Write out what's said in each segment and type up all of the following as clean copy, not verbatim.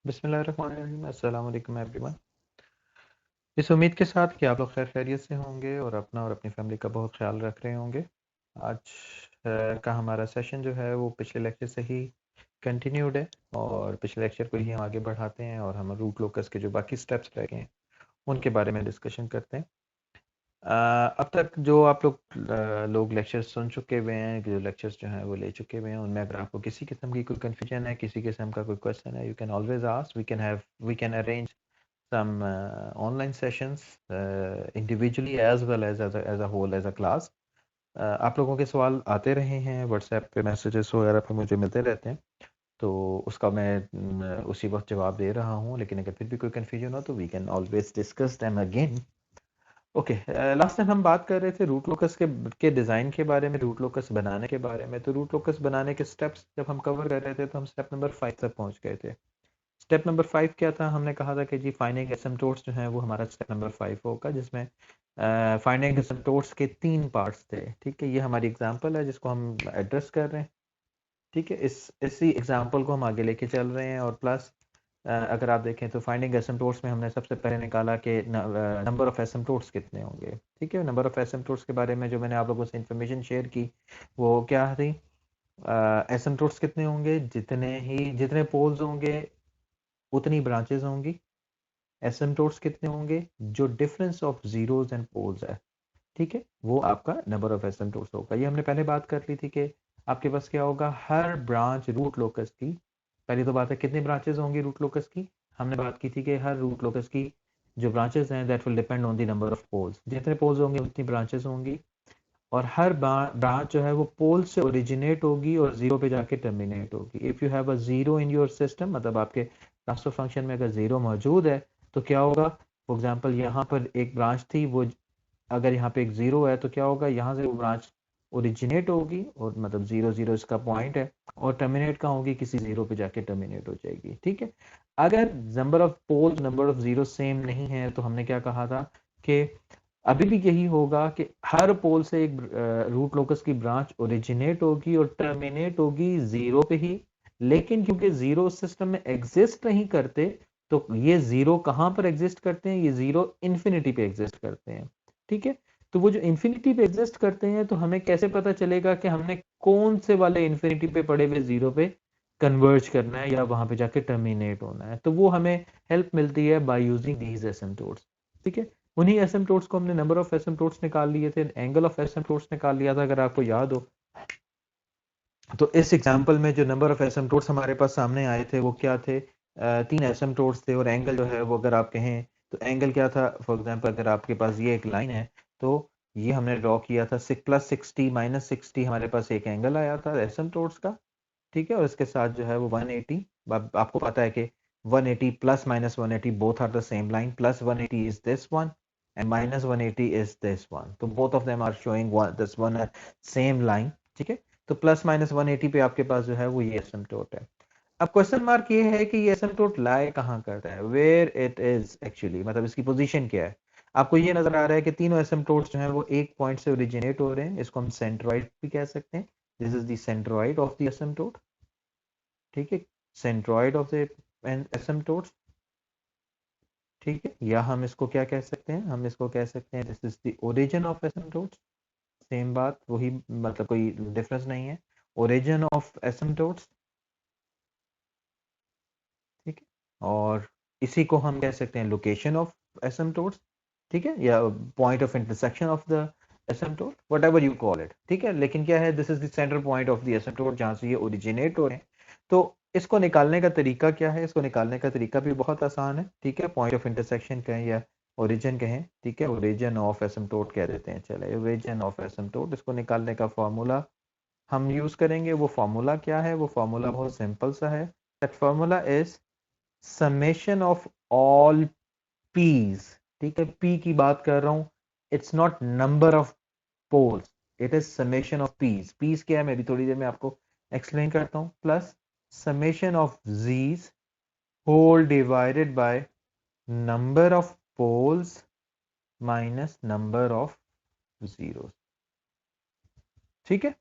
बिस्मिल्लाहिर्रहमानिर्रहीम। अस्सलाम वालेकुम एवरीवन। इस उम्मीद के साथ कि आप लोग खैर खैरियत से होंगे और अपना और अपनी फैमिली का बहुत ख्याल रख रहे होंगे। आज का हमारा सेशन जो है वो पिछले लेक्चर से ही कंटिन्यूड है और पिछले लेक्चर को ही हम आगे बढ़ाते हैं और हम रूट लोकस के जो बाकी स्टेप्स रह गए हैं उनके बारे में डिस्कशन करते हैं। अब तक जो आप लोग लेक्चर्स सुन चुके हुए हैं, जो लेक्चर्स जो हैं वो ले चुके हुए हैं, उनमें अगर आपको किसी किस्म की कोई कन्फ्यूजन है, किसी किस्म का कोई क्वेश्चन है, you can always ask. We can arrange some online sessions individually as well as a whole as a class. आप लोगों के सवाल आते रहे हैं व्हाट्सएप पे, मैसेजेस वगैरह पे मुझे मिलते रहते हैं, तो उसका मैं उसी वक्त जवाब दे रहा हूँ। लेकिन अगर फिर भी कोई कन्फ्यूजन हो तो we can always discuss them again. Okay, last time हम बात कर रहे थे रूट लोकस के डिज़ाइन के बारे में, रूट लोकस बनाने के बारे में। तो रूट लोकस बनाने के स्टेप्स जब हम कवर कर रहे थे तो हम स्टेप नंबर 5 तक पहुंच गए थे। स्टेप नंबर 5 क्या था? हमने कहा था कि जी फाइंडिंग एसिम्पटोट्स जो हैं वो हमारा स्टेप नंबर 5 होगा, जिसमें फाइंडिंग एसिम्पटोट्स के 3 पार्ट्स थे। ठीक है, ये हमारी एग्जांपल है जिसको हम एड्रेस कर रहे हैं। ठीक है, इसी एग्जांपल को हम आगे लेके चल रहे हैं। और प्लस अगर आप देखें तो फाइंडिंग एसिम्पटोट्स में हमने सबसे पहले निकाला कि नंबर ऑफ एसिम्पटोट्स कितने होंगे। ठीक है, नंबर ऑफ एसिम्पटोट्स के बारे में जो मैंने आप लोगों से इंफॉर्मेशन शेयर की वो क्या थी? एसिम्पटोट्स कितने होंगे, जितने पोल्स होंगे उतनी ब्रांचेस होंगी। एसिम्पटोट्स कितने होंगे? जो difference of zeros and poles है, ठीक है, वो आपका नंबर ऑफ एसिम्पटोट्स होगा। ये हमने पहले बात कर ली थी कि आपके पास क्या होगा, हर ब्रांच रूट लोकस की। पहली तो बात है कितनी ब्रांचेस होंगी रूट लोकस की। हमने बात की थी कि हर रूट लोकस की जो ब्रांचेस हैं that will depend on the number of poles. जितने पोल्स होंगे उतनी ब्रांचेस होंगी। और हर ब्रांच जो है वो पोल से ओरिजिनेट होगी और जीरो पे जाके टर्मिनेट होगी। If you have a zero in your system, मतलब आपके ट्रांसफर फंक्शन में अगर जीरो मौजूद है तो क्या होगा? फॉर एग्जांपल यहाँ पर एक ब्रांच थी, वो अगर यहाँ पे एक जीरो है तो क्या होगा? यहाँ से वो ब्रांच ओरिजिनेट होगी और मतलब जीरो जीरो इसका पॉइंट है, और टर्मिनेट कहाँ होगी? किसी जीरो पे जाके टर्मिनेट हो जाएगी। ठीक है, अगर number of poles number of zero same नहीं है तो हमने क्या कहा था कि अभी भी यही होगा कि हर पोल से एक रूट लोकस की ब्रांच ओरिजिनेट होगी और टर्मिनेट होगी जीरो पे ही। लेकिन क्योंकि जीरो सिस्टम में एग्जिस्ट नहीं करते, तो ये जीरो कहां पर एग्जिस्ट करते हैं? ये जीरो इन्फिनिटी पे एग्जिस्ट करते हैं। ठीक है, तो वो जो इन्फिनिटी पे एग्जिस्ट करते हैं, तो हमें कैसे पता चलेगा कि हमने कौन से वाले इन्फिनिटी पे पड़े हुए जीरो पे कन्वर्ज करना है या वहां पे जाके टर्मिनेट होना है? तो वो हमें हेल्प मिलती है बाय यूजिंग दीज एसिम्पटोट्स। ठीक है, उन्हीं एसिम्पटोट्स को हमने नंबर ऑफ एसिम्पटोट्स निकाल लिए थे, एंगल ऑफ एसिम्पटोट्स निकाल लिया था, अगर आपको याद हो। तो इस एग्जांपल में जो नंबर ऑफ एसिम्पटोट्स हमारे पास सामने आए थे वो क्या थे? 3 एसिम्पटोट्स थे। और एंगल जो है वो अगर आप कहें तो एंगल क्या था? फॉर एग्जांपल अगर आपके पास ये एक लाइन है तो ये हमने ड्रॉ किया था प्लस 60 माइनस 60, हमारे पास एक एंगल आया था एसिम्पटोट्स का। ठीक है, और इसके साथ जो है वो 180। आपको पता है कि 180 plus minus 180 both are the same line. Plus 180 is this one and minus 180 is this one, तो both of them are showing this one same line. ठीक है, तो प्लस माइनस 180 पे आपके पास जो है वो ये एसिम्पटोट है। अब क्वेश्चन मार्क ये है कि ये एसिम्पटोट लाए कहाँ कर रहा है, वेयर इट इज एक्चुअली, मतलब इसकी पोजीशन क्या है। आपको ये नजर आ रहा है कि तीनों एसिम्पटोट्स जो हैं वो एक पॉइंट से ओरिजिनेट हो रहे हैं। इसको हम सेंट्रोइड भी कह सकते हैं। This is the centroid of the asymptote. ठीक है, सेंट्रोइड ऑफ द एसिम्पटोट्स। ठीक है, या हम इसको क्या कह सकते हैं? हम इसको कह सकते हैं this is the origin of asymptotes. Same बात, वही मतलब कोई डिफरेंस नहीं है। Origin of asymptotes. ठीक है, और इसी को हम कह सकते हैं लोकेशन ऑफ एसिम्पटोट्स। ठीक है, या point of intersection of the asymptote, whatever you call it. ठीक है, लेकिन क्या है, this is the centre point of the asymptote जहां से ये ओरिजिनेट हो रहे हैं। तो इसको निकालने का तरीका क्या है? इसको निकालने का तरीका भी बहुत आसान है। ठीक है, पॉइंट ऑफ इंटरसेक्शन कहें या ओरिजिन कहें, ठीक है, ओरिजिन ऑफ एसिम्पटोट कह देते हैं। चले, ओरिजिन ऑफ एसिम्पटोट, इसको निकालने का फॉर्मूला हम यूज करेंगे। वो फॉर्मूला क्या है? वो फॉर्मूला बहुत सिंपल सा है। That formula is summation of all Ps. ठीक है, पी की बात कर रहा हूं, it's not number of poles, it is summation of Ps. Ps क्या है मैं भी थोड़ी देर में आपको एक्सप्लेन करता हूं। Plus summation of z's whole divided by number of poles minus number of zeros. ठीक है,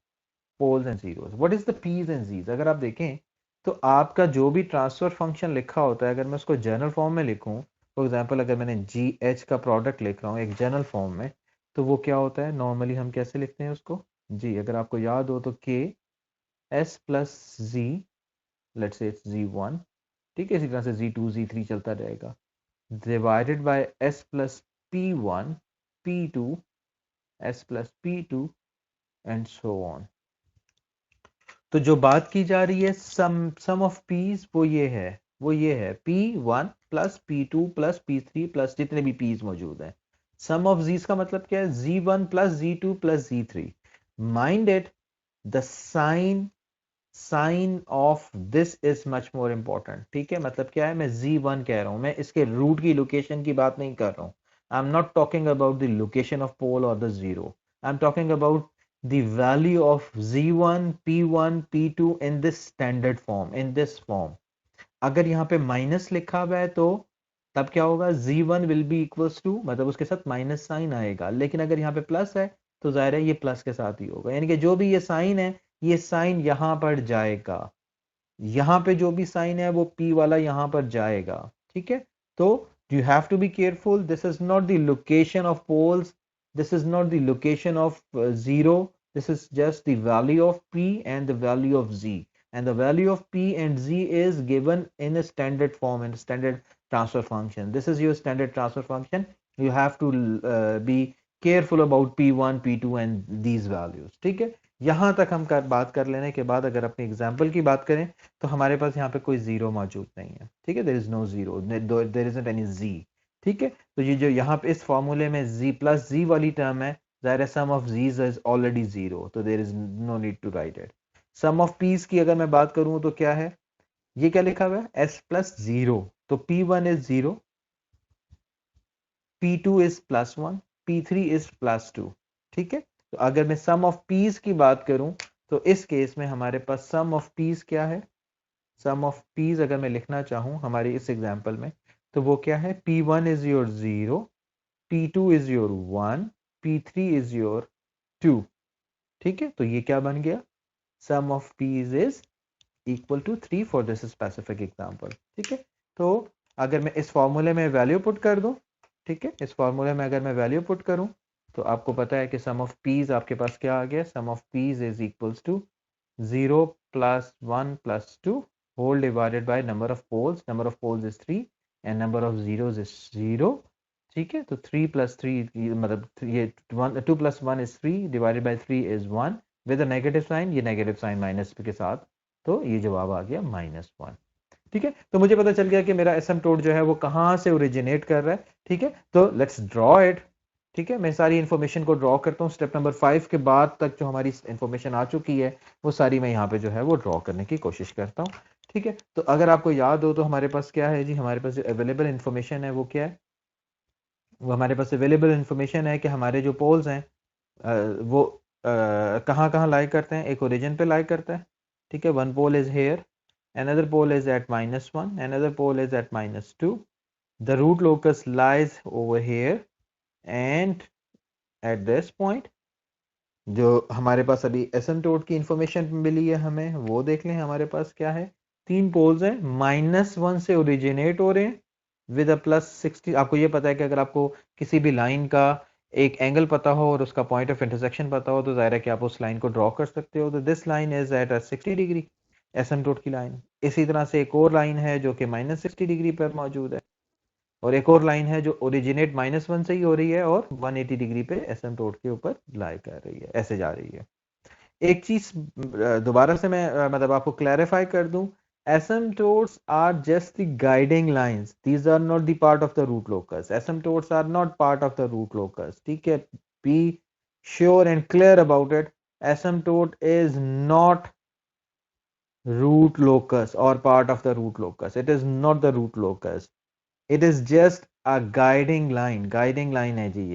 poles and zeros, what is the p's and z's? अगर आप देखें तो आपका जो भी ट्रांसफर फंक्शन लिखा होता है, अगर मैं उसको जनरल फॉर्म में लिखूं, फॉर एग्जांपल अगर मैंने जी एच का प्रोडक्ट लिख रहा हूँ एक जनरल फॉर्म में, तो वो क्या होता है, नॉर्मली हम कैसे लिखते हैं उसको, जी अगर आपको याद हो तो K S plus G, let's say it's G one, ठीक है, इसी तरह से जी टू जी थ्री चलता रहेगा, divided by S plus P one P two S plus P two and so on. तो जो बात की जा रही है सम ऑफ पीज, वो ये है P one plus P two plus P three plus जितने भी पीज मौजूद हैं। सम ऑफ जीज का मतलब क्या है, z one plus z two plus z three. Mind it, the sign of this is much more important. ठीक है, मतलब क्या है, मैं z1 कह रहा हूं, मैं इसके रूट की लोकेशन की बात नहीं कर रहा हूं। I am not talking about the location of pole और the zero, I am talking about the value of z1 p1 p2 in this standard form, in this form. अगर यहाँ पे माइनस लिखा हुआ है तो तब क्या होगा, z1 will be equals to, मतलब उसके साथ माइनस साइन आएगा, लेकिन अगर यहाँ पे प्लस है तो जाहिर है ये प्लस के साथ ही होगा, यानी कि जो भी ये साइन है, ये साइन यहां पर जाएगा, यहां पे जो भी साइन है वो p वाला यहां पर जाएगा। ठीक है, तो you have to be careful, this is not the location of poles, this is not the location of zero, this is just the value of p and the value of z, and the value of p and z is given in a standard form, in a standard transfer function. This is your standard transfer function. You have to be careful about p1 p2 and these values. ठीक है, यहां तक हम बात कर लेने के बाद अगर अपने एग्जाम्पल की बात करें तो हमारे पास यहाँ पे कोई जीरो मौजूद नहीं है। ठीक है, there is no zero, there isn't any z. ठीक है, तो ये जो यहाँ पे इस फॉर्मूले में जी प्लस जी वाली टर्म है, ज़ाहिर है sum of Gs is already zero, तो there is no need to write it. Sum of Ps की अगर मैं बात करूं तो क्या है, ये क्या लिखा हुआ है, एस प्लस जीरो, तो P one is zero, P2 is plus one, P3 is plus two. ठीक है, तो अगर मैं सम ऑफ पीस की बात करूं तो इस केस में हमारे पास सम ऑफ पीस क्या है, सम ऑफ पीस अगर मैं लिखना चाहूं हमारे इस एग्जांपल में, तो वो क्या है, P1 is your zero, P2 is your one, P3 is your two. ठीक है, तो ये क्या बन गया, sum of p's is equal to three for this specific example. ठीक है, तो अगर मैं इस फॉर्मूले में वैल्यू पुट कर दूं, ठीक है, इस फॉर्मूले में अगर मैं वैल्यू पुट करूं तो आपको पता है कि सम ऑफ पीज आपके पास क्या आ गया, sum of p's is equals to zero plus one plus two whole divided by number of poles is three and number of zeros is zero. ठीक है, तो थ्री प्लस थ्री मतलब ये one, two plus one is three divided by three is one with a negative sign, ये negative sign minus के साथ, तो ये जवाब आ गया -1। ठीक है, तो मुझे पता चल गया कि मेरा एसिम्पटोट जो है वो कहां से ओरिजिनेट कर रहा है। ठीक है, तो लेट्स ड्रॉ इट। ठीक है, मैं सारी इंफॉर्मेशन को ड्रॉ करता हूँ, स्टेप नंबर 5 के बाद तक जो हमारी इंफॉर्मेशन आ चुकी है वो सारी मैं यहाँ पे जो है वो ड्रॉ करने की कोशिश करता हूँ। ठीक है, तो अगर आपको याद हो तो हमारे पास क्या है जी, हमारे पास जो अवेलेबल इंफॉर्मेशन है वो क्या है, वो हमारे पास अवेलेबल इंफॉर्मेशन है कि हमारे जो पोल्स हैं वो कहाँ कहाँ लाई करते हैं, एक ओरिजिन पे लाई करता है। ठीक है, one pole is here, another pole is at -1, another pole is at -2, the root locus lies over here and at this point जो हमारे पास अभी एसिम्पटोट की इंफॉर्मेशन मिली है हमें वो देख लें, हमारे पास क्या है, तीन पोल्स हैं, -1 से ओरिजिनेट हो रहे हैं विद अ +60। आपको ये पता है कि अगर आपको किसी भी लाइन का एक एंगल पता हो और उसका पॉइंट ऑफ इंटरसेक्शन पता हो तो जाहिर है कि आप उस लाइन को ड्रॉ कर सकते हो, तो this line is at 60 degree, asymptote की लाइन। इसी तरह से एक और लाइन है जो कि -60 डिग्री पर मौजूद है, और एक और लाइन है जो ओरिजिनेट -1 से ही हो रही है और 180 डिग्री पे एसिम्पटोट के ऊपर लाई कर रही है, ऐसे जा रही है। एक चीज दोबारा से मैं मतलब आपको क्लैरिफाई कर दूं, asymptotes are just the guiding lines, these are not the part of the root locus, asymptotes are not part of the root locus। ठीक है, be sure and clear about it, asymptote is not root locus or part of the root locus, it is not the root locus, it is just a guiding line है जी।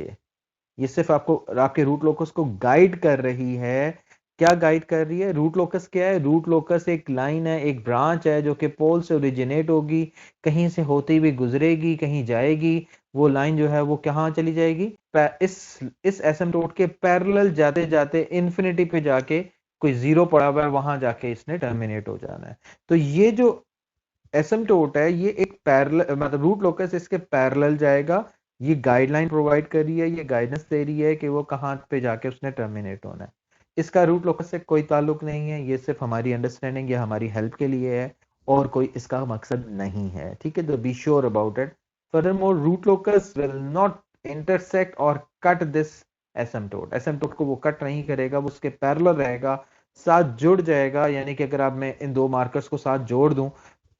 ये सिर्फ आपको आपके root locus को guide कर रही है। क्या गाइड कर रही है, रूट लोकस क्या है, रूट लोकस एक लाइन है, एक ब्रांच है जो कि पोल से ओरिजिनेट होगी, कहीं से होती हुई गुजरेगी, कहीं जाएगी, वो लाइन जो है वो कहाँ चली जाएगी, इस एसिम्पटोट के पैरेलल जाते जाते इन्फिनिटी पे जाके कोई जीरो पड़ा हुआ है वहां जाके इसने टर्मिनेट हो जाना है। तो ये जो एसिम्प्टोट है ये एक पैरेलल, मतलब रूट लोकस इसके पैरेलल जाएगा। ये गाइडलाइन प्रोवाइड कर रही है, ये गाइडेंस दे रही है कि वो कहाँ पे जाके उसने टर्मिनेट होना है। इसका रूट लोकस से कोई ताल्लुक नहीं है, ये सिर्फ हमारी अंडरस्टैंडिंग या हमारी हेल्प के लिए है और कोई इसका मकसद नहीं है, ठीक है। तो be sure about it. Furthermore root locus will not intersect और कट दिस एसिम्प्टोट। एसिम्प्टोट को वो कट नहीं करेगा, वो उसके पैरेलल रहेगा, साथ जुड़ जाएगा। यानी कि अगर आप मैं इन दो मार्कर्स को साथ जोड़ दूं,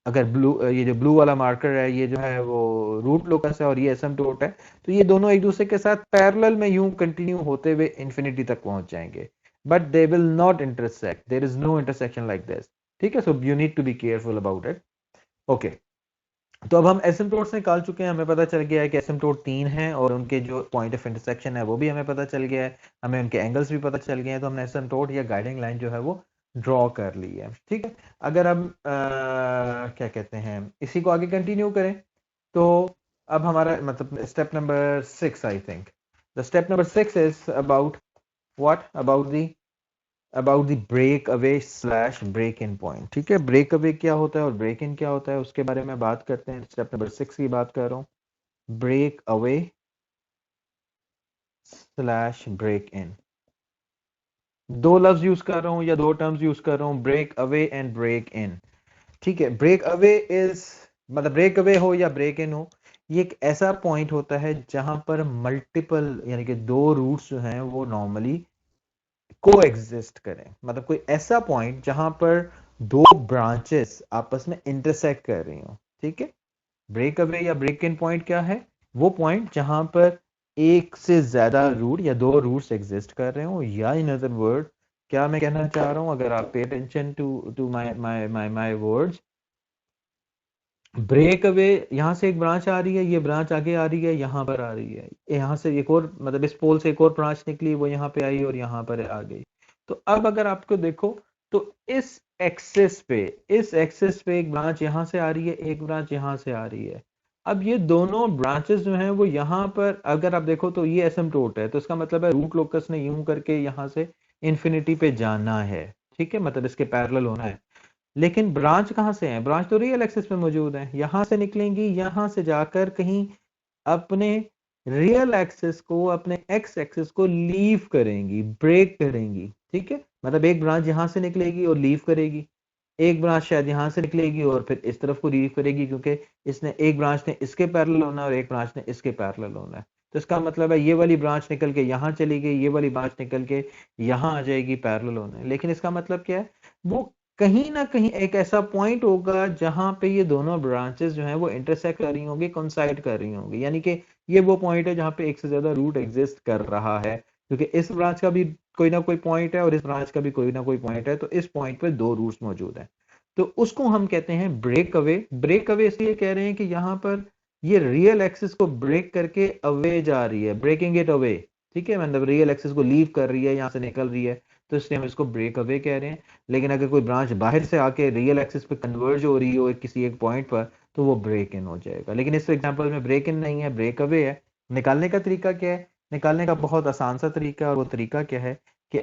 अगर ब्लू, ये जो ब्लू वाला मार्कर है ये जो है वो रूट लोकस है और ये एसिम्प्टोट है, तो ये दोनों एक दूसरे के साथ पैरेलल में यूं कंटिन्यू होते हुए इंफिनिटी तक पहुंच जाएंगे, but they will not intersect, there is no intersection like this, ठीक है। So you need to be careful about it. Okay, तो अब हम एसिम्प्टोट्स निकाल चुके हैं, हमें पता चल गया है कि एसिम्प्टोट 3 हैं और उनके जो पॉइंट ऑफ इंटरसेक्शन है वो भी हमें पता चल गया है, हमें उनके एंगल्स भी पता चल गए हैं। तो हमने एसिम्प्टोट या गाइडिंग लाइन जो है वो ड्रॉ कर ली है, ठीक है। अगर हम क्या कहते हैं इसी को आगे कंटिन्यू करें, तो अब हमारा मतलब step number 6 I think, the step number 6 is about what about the break away slash break in point, ठीक है। ब्रेक अवे क्या होता है और ब्रेक इन क्या होता है उसके बारे में बात करते हैं। स्टेप नंबर 6 की बात कर रहा हूँ, break away slash break in. दो लफ्ज यूज कर रहा हूँ या दो टर्म्स यूज कर रहा हूँ, break away and break in, ठीक है। ब्रेक अवे इज, मतलब ब्रेक अवे हो या ब्रेक इन हो, ये एक ऐसा पॉइंट होता है जहां पर मल्टीपल यानी कि दो रूट्स जो हैं वो नॉर्मली को एग्जिस्ट करें। मतलब कोई ऐसा पॉइंट जहां पर दो ब्रांचेस आपस में इंटरसेक्ट कर रही हो, ठीक है। ब्रेक अवे या ब्रेक इन पॉइंट क्या है? वो पॉइंट जहां पर एक से ज्यादा रूट या दो रूट्स एग्जिस्ट कर रहे हो, या इन अदर वर्ड क्या मैं कहना चाह रहा हूं, अगर आप pay attention to to my my my my words, break away यहां से एक ब्रांच आ रही है, ये ब्रांच आगे आ रही है, यहां पर आ रही है, यहां से एक और मतलब इस पोल से एक और ब्रांच निकली, वो यहां पे आई और यहां पर आ गई। तो अब अगर आपको देखो तो इस एक्सिस पे, इस एक्सिस पे एक ब्रांच यहां से आ रही है, एक ब्रांच यहां से आ रही है। अब ये दोनों ब्रांचेस जो हैं वो यहां पर अगर आप देखो तो ये एसिम्प्टोट है, तो इसका मतलब है रूट लोकस ने यूं करके यहां से इंफिनिटी पे जाना है, ठीक है, मतलब इसके पैरेलल होना है। लेकिन ब्रांच कहां से है? ब्रांच तो रियल एक्सिस में मौजूद है, यहां से निकलेंगी, यहां से जाकर कहीं अपने रियल एक्सिस को, अपने एक्स एक्सिस को लीव करेंगी, ब्रेक करेंगी, ठीक है। मतलब एक ब्रांच यहां से निकलेगी और लीव करेगी, एक ब्रांच शायद यहां से निकलेगी और फिर इस तरफ को लीव करेगी, क्योंकि इसने एक ब्रांच ने इसके पैरेलल होना है और एक ब्रांच ने इसके पैरेलल होना है। तो इसका मतलब है ये वाली ब्रांच निकल के यहां चली गई, ये वाली ब्रांच निकल के यहां आ जाएगी पैरेलल होने। लेकिन इसका मतलब क्या है? वो कहीं ना कहीं एक ऐसा पॉइंट होगा जहां पे ये दोनों ब्रांचेस जो हैं वो इंटरसेक्ट कर रही होंगी, कोइंसाइड कर रही होंगी। यानी कि ये वो पॉइंट है जहां पे एक से ज्यादा रूट एग्जिस्ट कर रहा है, क्योंकि इस ब्रांच का भी कोई ना कोई पॉइंट है और इस ब्रांच का भी कोई ना कोई पॉइंट है, तो इस पॉइंट पे दो रूट्स मौजूद हैं। तो उसको हम कहते हैं ब्रेक अवे। ब्रेक अवे इसलिए कह रहे हैं कि यहां पर ये रियल एक्सिस को ब्रेक करके अवे जा रही है, ब्रेकिंग इट अवे, ठीक है। मतलब रियल एक्सिस को लीव कर रही है, यहां से निकल रही है, तो इसलिए हम इसको ब्रेक अवे कह रहे हैं। लेकिन अगर कोई ब्रांच बाहर से आके रियल एक्सिस पे कन्वर्ज हो रही हो किसी एक पॉइंट पर, तो वो ब्रेक इन हो जाएगा। लेकिन इस एग्जांपल में ब्रेक इन नहीं है, ब्रेक अवे है। निकालने का तरीका क्या है? निकालने का बहुत आसान सा तरीका है, और वो तरीका क्या है कि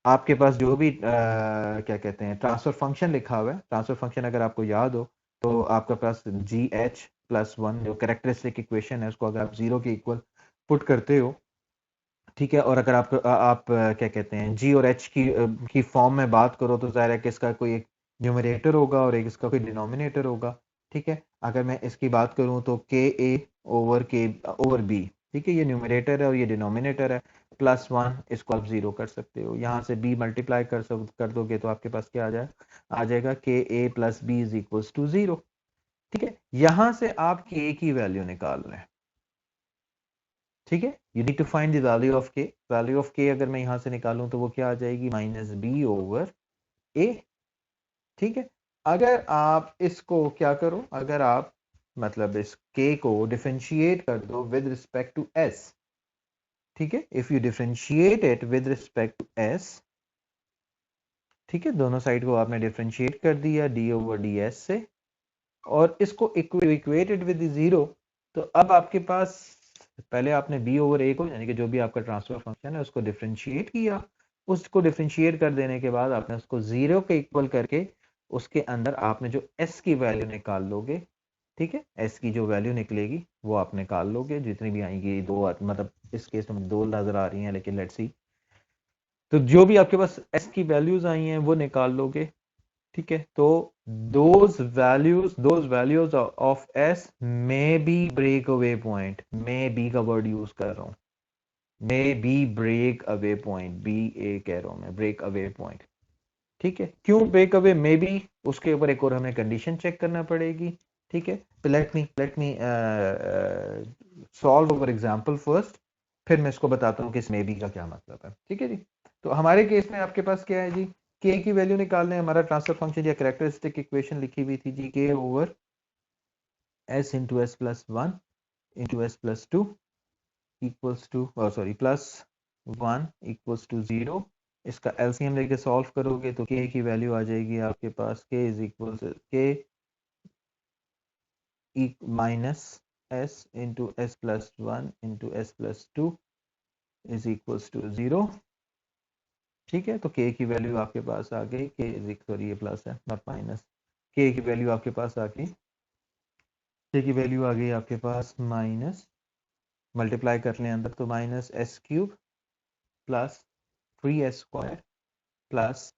आपके पास जो भी क्या कहते हैं ट्रांसफर फंक्शन लिखा हुआ है, ट्रांसफर फंक्शन अगर आपको याद हो तो आपके पास जी एच प्लस वन जो कैरेक्टरिस्टिक इक्वेशन है, उसको अगर आप जीरो के इक्वल पुट करते हो, ठीक है, और अगर आप क्या कहते हैं जी और एच की फॉर्म में बात करो, तो जाहिर है कि इसका कोई एक न्यूमरेटर होगा और एक इसका कोई डिनोमिनेटर होगा, ठीक है। अगर मैं इसकी बात करूं तो के ओवर बी, ठीक है, ये न्यूमरेटर है और ये डिनोमिनेटर है, प्लस वन, इसको आप जीरो कर सकते हो। यहाँ से बी मल्टीप्लाई कर दोगे तो आपके पास क्या आ जाएगा के a plus b is equal to zero, ठीक है। यहां से आप के की वैल्यू निकाल रहे हैं, ठीक है। You need to find the value of K. Value of K अगर मैं यहां से निकालूं तो वो क्या आ जाएगी? माइनस बी ओवर ए, ठीक है। अगर आप इसको क्या करो, अगर आप मतलब इस के को डिफरेंशिएट कर दो विद रिस्पेक्ट टू एस, ठीक है, if you differentiate it with respect to S, ठीक है, दोनों साइड को आपने डिफरेंशिएट कर दिया डी ओवर डी एस से, और इसको इक्वेटेड विद जीरो, तो अब आपके पास पहले आपने बी ओवर ए को यानी कि जो भी आपका ट्रांसफर फंक्शन है उसको डिफरेंशिएट किया, उसको डिफरेंशिएट कर देने के बाद आपने उसको 0 के इक्वल करके उसके अंदर आपने जो s की वैल्यू निकाल लोगे, ठीक है, s की जो वैल्यू निकलेगी वो आप निकाल लोगे, जितनी भी आएंगी दो, मतलब इस केस में दो नजर आ रही हैं लेकिन लेट्स सी, तो जो भी आपके पास s की वैल्यूज आई हैं वो निकाल लोगे, ठीक है। तो those values of s may be break away point, may be का वर्ड यूज कर रहा हूं, may be break away point, be a कह रहा हूं मैं, ब्रेक अवे पॉइंट, ठीक है। क्यों ब्रेक अवे मे बी, उसके ऊपर एक और हमें कंडीशन चेक करना पड़ेगी, ठीक है। तो let me solve over example first, फिर मैं इसको बताता हूँ कि इस मे बी का क्या मतलब है, ठीक है जी। तो हमारे केस में आपके पास क्या है जी, के की वैल्यू निकालने, हमारा ट्रांसफर फंक्शन या कैरेक्टरिस्टिक इक्वेशन लिखी हुई थी G, K over S into S plus one into S plus two equals to, sorry, plus one equals to zero. इसका एलसीएम लेके सॉल्व करोगे तो के की वैल्यू आ जाएगी आपके पास, K is equal K minus S into S plus one into S plus two is equals to zero, ठीक है। तो के की वैल्यू आपके पास आ गई, के इज इक्वल, ये प्लस है नॉट माइनस, के की वैल्यू आपके पास आ गई, के की वैल्यू आ गई आपके पास माइनस, मल्टीप्लाई कर लें अंदर तो minus S cube plus 3s square plus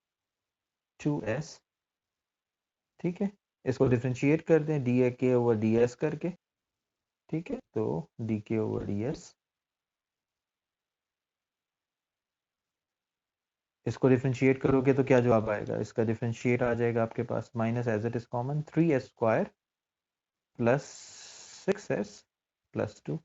2s, ठीक है। इसको डिफ्रेंशिएट कर दें डी ए के ओवर डी एस करके, ठीक है। तो डी के ओवर डी एस, इसको डिफ्रेंशिएट करोगे तो क्या जवाब आएगा, इसका डिफ्रेंशिएट आ जाएगा आपके पास minus as it is common 3s square plus 6s plus 2,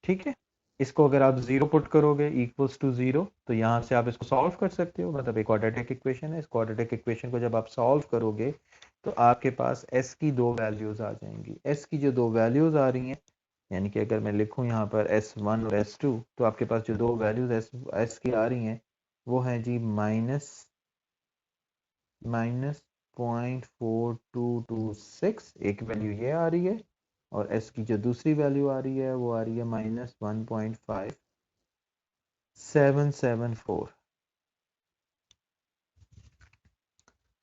ठीक है। इसको अगर आप जीरो पुट करोगे इक्वल्स टू जीरो, तो यहां से आप इसको सॉल्व कर सकते हो, मतलब एक क्वाड्रेटिक इक्वेशन है, इस क्वाड्रेटिक इक्वेशन को जब आप सॉल्व करोगे तो आपके पास s की दो वैल्यूज आ जाएंगी, s की जो दो वैल्यूज आ रही हैं, यानी कि अगर मैं लिखूं यहाँ पर s1 और s2, तो आपके पास जो दो वैल्यूज s की आ रही हैं वो हैं जी माइनस माइनस 0.4226, एक वैल्यू ये आ रही है, और s की जो दूसरी वैल्यू आ रही है वो आ रही है माइनस 1.5774,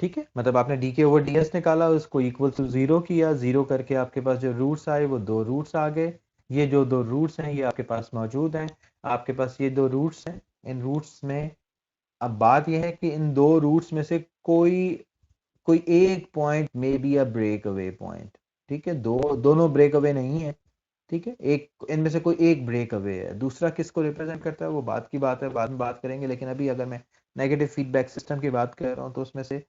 ठीक है। मतलब आपने डी के ओवर डी एस निकाला, उसको इक्वल टू जीरो किया, जीरो करके आपके पास जो रूट्स आए वो दो रूट्स आ गए, ये जो दो रूट्स हैं ये आपके पास मौजूद हैं, आपके पास ये दो रूट्स हैं, इन रूट्स में अब बात यह है कि इन दो रूट्स में से कोई कोई एक point may be a break away point, ठीक है। दोनों ब्रेक अवे नहीं है, ठीक है, एक इनमें से कोई एक ब्रेक अवे है, दूसरा किसको रिप्रेजेंट करता है वो बात की बात है, बाद में बात करेंगे, लेकिन अभी अगर मैं नेगेटिव फीडबैक सिस्टम की बात कर रहा हूं तो उसमें से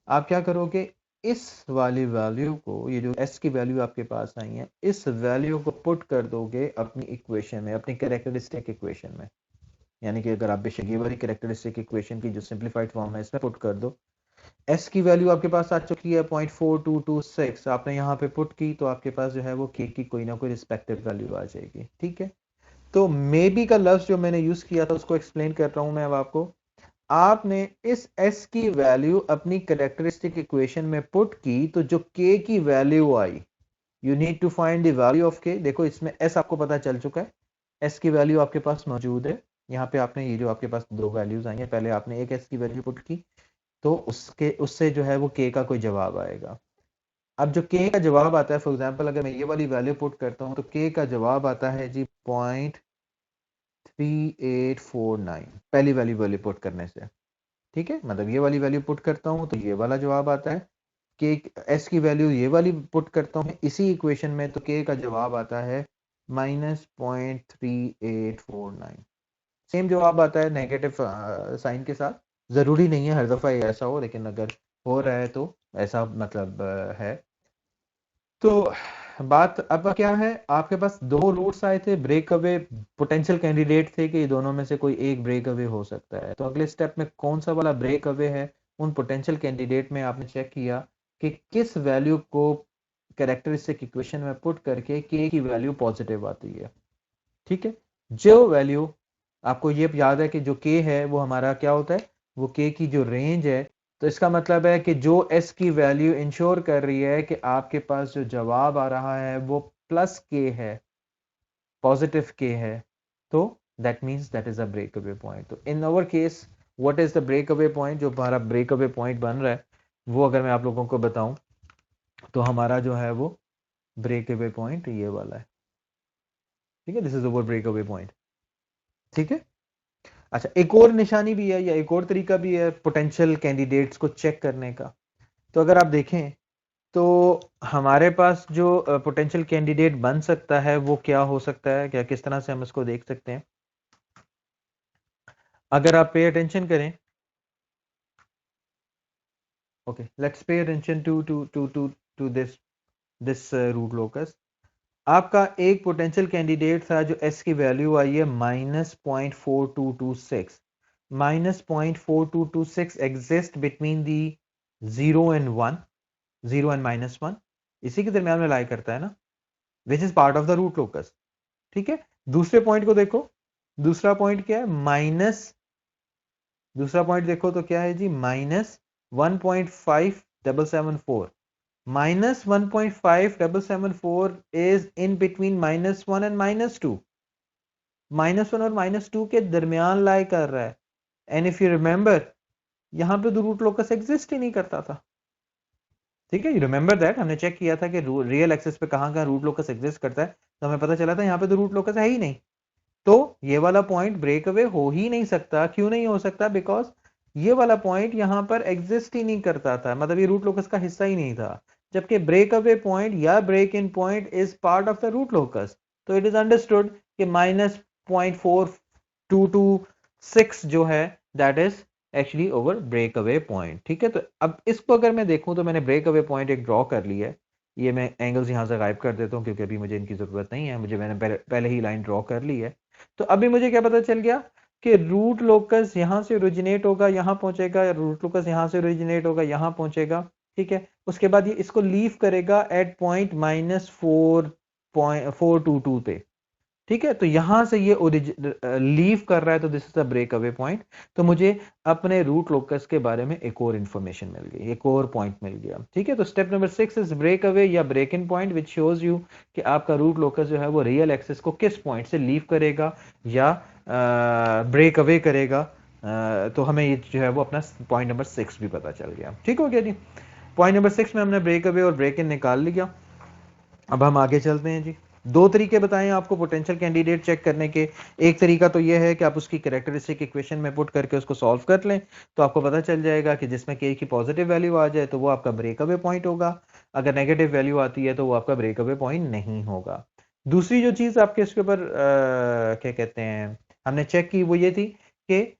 आप क्या करोगे, इस वाली वैल्यू को, ये जो s की वैल्यू आपके पास आई है, इस वैल्यू को पुट कर दोगे अपनी इक्वेशन में, अपनी कैरेक्टरिस्टिक इक्वेशन में, यानी कि अगर आप बेशक ये वाली कैरेक्टरिस्टिक इक्वेशन की जो सिंप्लीफाइड फॉर्म है इसमें पुट कर दो, s की वैल्यू आपके पास आ चुकी है 0.4226, आपने यहाँ पे पुट की तो आपके पास जो है वो k की कोई ना कोई रिस्पेक्टिव वैल्यू आ जाएगी, ठीक है। तो मे बी का लफ्ज जो मैंने यूज किया था उसको एक्सप्लेन कर रहा हूं मैं अब आपको, आपने इस s की वैल्यू अपनी कैरेक्टरिस्टिक इक्वेशन में पुट की तो जो k की वैल्यू आई, you need to find the value of k, देखो इसमें s आपको पता चल चुका है, s की वैल्यू आपके पास मौजूद है, यहाँ पे आपने ये जो आपके पास दो वैल्यूज आई हैं, पहले आपने एक s की वैल्यू पुट की तो उससे जो है वो k का कोई जवाब आएगा। अब जो k का जवाब आता है, फॉर एग्जाम्पल अगर मैं ये वाली वैल्यू पुट करता हूँ तो k का जवाब आता है जी 0.3849, पहली वाली वैल्यू पुट करने से, ठीक है। मतलब ये वाली वैल्यू पुट करता हूं तो ये वाला जवाब आता है, के एस की वैल्यू ये वाली पुट करता हूं इसी इक्वेशन में तो के का जवाब आता है -0.3849, सेम जवाब आता है नेगेटिव साइन के साथ, जरूरी नहीं है हर दफा ये ऐसा हो, लेकिन अगर हो रहा है तो ऐसा मतलब है। तो बात अब क्या है, आपके पास दो रूट्स आए थे, ब्रेक अवे पोटेंशियल कैंडिडेट थे कि दोनों में से कोई एक ब्रेक अवे हो सकता है, तो अगले स्टेप में कौन सा वाला ब्रेक अवे है, उन पोटेंशियल कैंडिडेट में आपने चेक किया कि किस वैल्यू को कैरेक्टरिस्टिक इक्वेशन में पुट करके के की वैल्यू पॉजिटिव आती है, ठीक है। जो वैल्यू, आपको ये याद है कि जो के है वो हमारा क्या होता है, वो के की जो रेंज है, तो इसका मतलब है कि जो एस की वैल्यू इंश्योर कर रही है कि आपके पास जो जवाब आ रहा है वो प्लस के है, पॉजिटिव के है, तो that means that is a break away point. तो in our case what is the break away point, जो हमारा ब्रेक अवे पॉइंट बन रहा है वो अगर मैं आप लोगों को बताऊं तो हमारा जो है वो ब्रेक अवे पॉइंट ये वाला है। ठीक है, this is our break away point. ठीक है, अच्छा एक और निशानी भी है या एक और तरीका भी है पोटेंशियल कैंडिडेट्स को चेक करने का। तो अगर आप देखें तो हमारे पास जो पोटेंशियल कैंडिडेट बन सकता है वो क्या हो सकता है, क्या किस तरह से हम इसको देख सकते हैं। अगर आप पे अटेंशन करें, okay let's pay attention to this root locus. आपका एक पोटेंशियल कैंडिडेट था जो एस की वैल्यू आई है -0.4226। -0.4226 exist between the 0 and 1, 0 and -1, इसी के दरमियान में लाई करता है ना, which is part of the root locus. ठीक है, दूसरे पॉइंट को देखो, दूसरा पॉइंट क्या है माइनस, दूसरा पॉइंट देखो तो क्या है जी -1.5774। -1.5774 इज इन बिटवीन -1 एंड -2, -1 और -2 के दरमियान लाई कर रहा है। एंड इफ यू रिमेंबर यहां पे तो रूट लोकस एग्जिस्ट ही नहीं करता था। ठीक है, यू रिमेंबर दैट, हमने चेक किया था कि रियल एक्सेस पे कहां कहां रूट लोकस एग्जिस्ट करता है, तो हमें पता चला था यहां पे तो रूट लोकस है ही नहीं। तो ये वाला पॉइंट ब्रेक अवे हो ही नहीं सकता। क्यों नहीं हो सकता? बिकॉज ये वाला पॉइंट यहां पर एग्जिस्ट ही नहीं करता था, मतलब ये रूट लोकस का हिस्सा ही नहीं था। जबकि ब्रेक अवे पॉइंट या break in point is part of the root locus. तो इट इज अंडरस्टूड कि -0.4226 जो है that is actually over break away point. ठीक है, तो अब इसको अगर मैं देखूं तो मैंने ब्रेक अवे पॉइंट एक ड्रॉ कर लिया है। ये मैं एंगल्स यहां से गायब कर देता हूं क्योंकि अभी मुझे इनकी जरूरत नहीं है, मैंने पहले ही लाइन ड्रॉ कर ली है। तो अभी मुझे क्या पता चल गया कि रूट लोकस यहां से ओरिजिनेट होगा यहां पहुंचेगा, रूट लोकस यहां से ओरिजिनेट होगा यहां पहुंचेगा। ठीक है, उसके बाद ये इसको लीव करेगा एट पॉइंट -4.422 पे। ठीक है, तो यहां से ये लीव कर रहा है, तो this is the break away point. तो मुझे अपने रूट लोकस के बारे में एक और इंफॉर्मेशन मिल गई, एक और पॉइंट मिल गया। ठीक है, तो step number 6 is break away या break in point which shows you कि आपका रूट लोकस जो है वो रियल एक्सेस को किस पॉइंट से लीव करेगा या ब्रेक अवे करेगा। तो हमें ये जो है वो अपना पॉइंट नंबर 6 भी पता चल गया। ठीक हो गया जी, पॉइंट नंबर 6 में हमने ब्रेक अवे और ब्रेक इन निकाल लिया। अब हम आगे चलते हैं जी। दो तरीके बताएं आपको पोटेंशियल कैंडिडेट चेक करने के। एक तरीका तो यह है कि आप उसकी कैरेक्टरिस्टिक इक्वेशन में पुट करके उसको सॉल्व कर लें, तो आपको पता चल जाएगा कि जिसमें के की पॉजिटिव वैल्यू आ जाए तो वो आपका ब्रेक अवे पॉइंट होगा, अगर नेगेटिव वैल्यू आती है तो वो आपका ब्रेक अवे पॉइंट नहीं होगा। दूसरी जो चीज आपके इसके ऊपर क्या कहते हैं हमने चेक की वो ये थी कि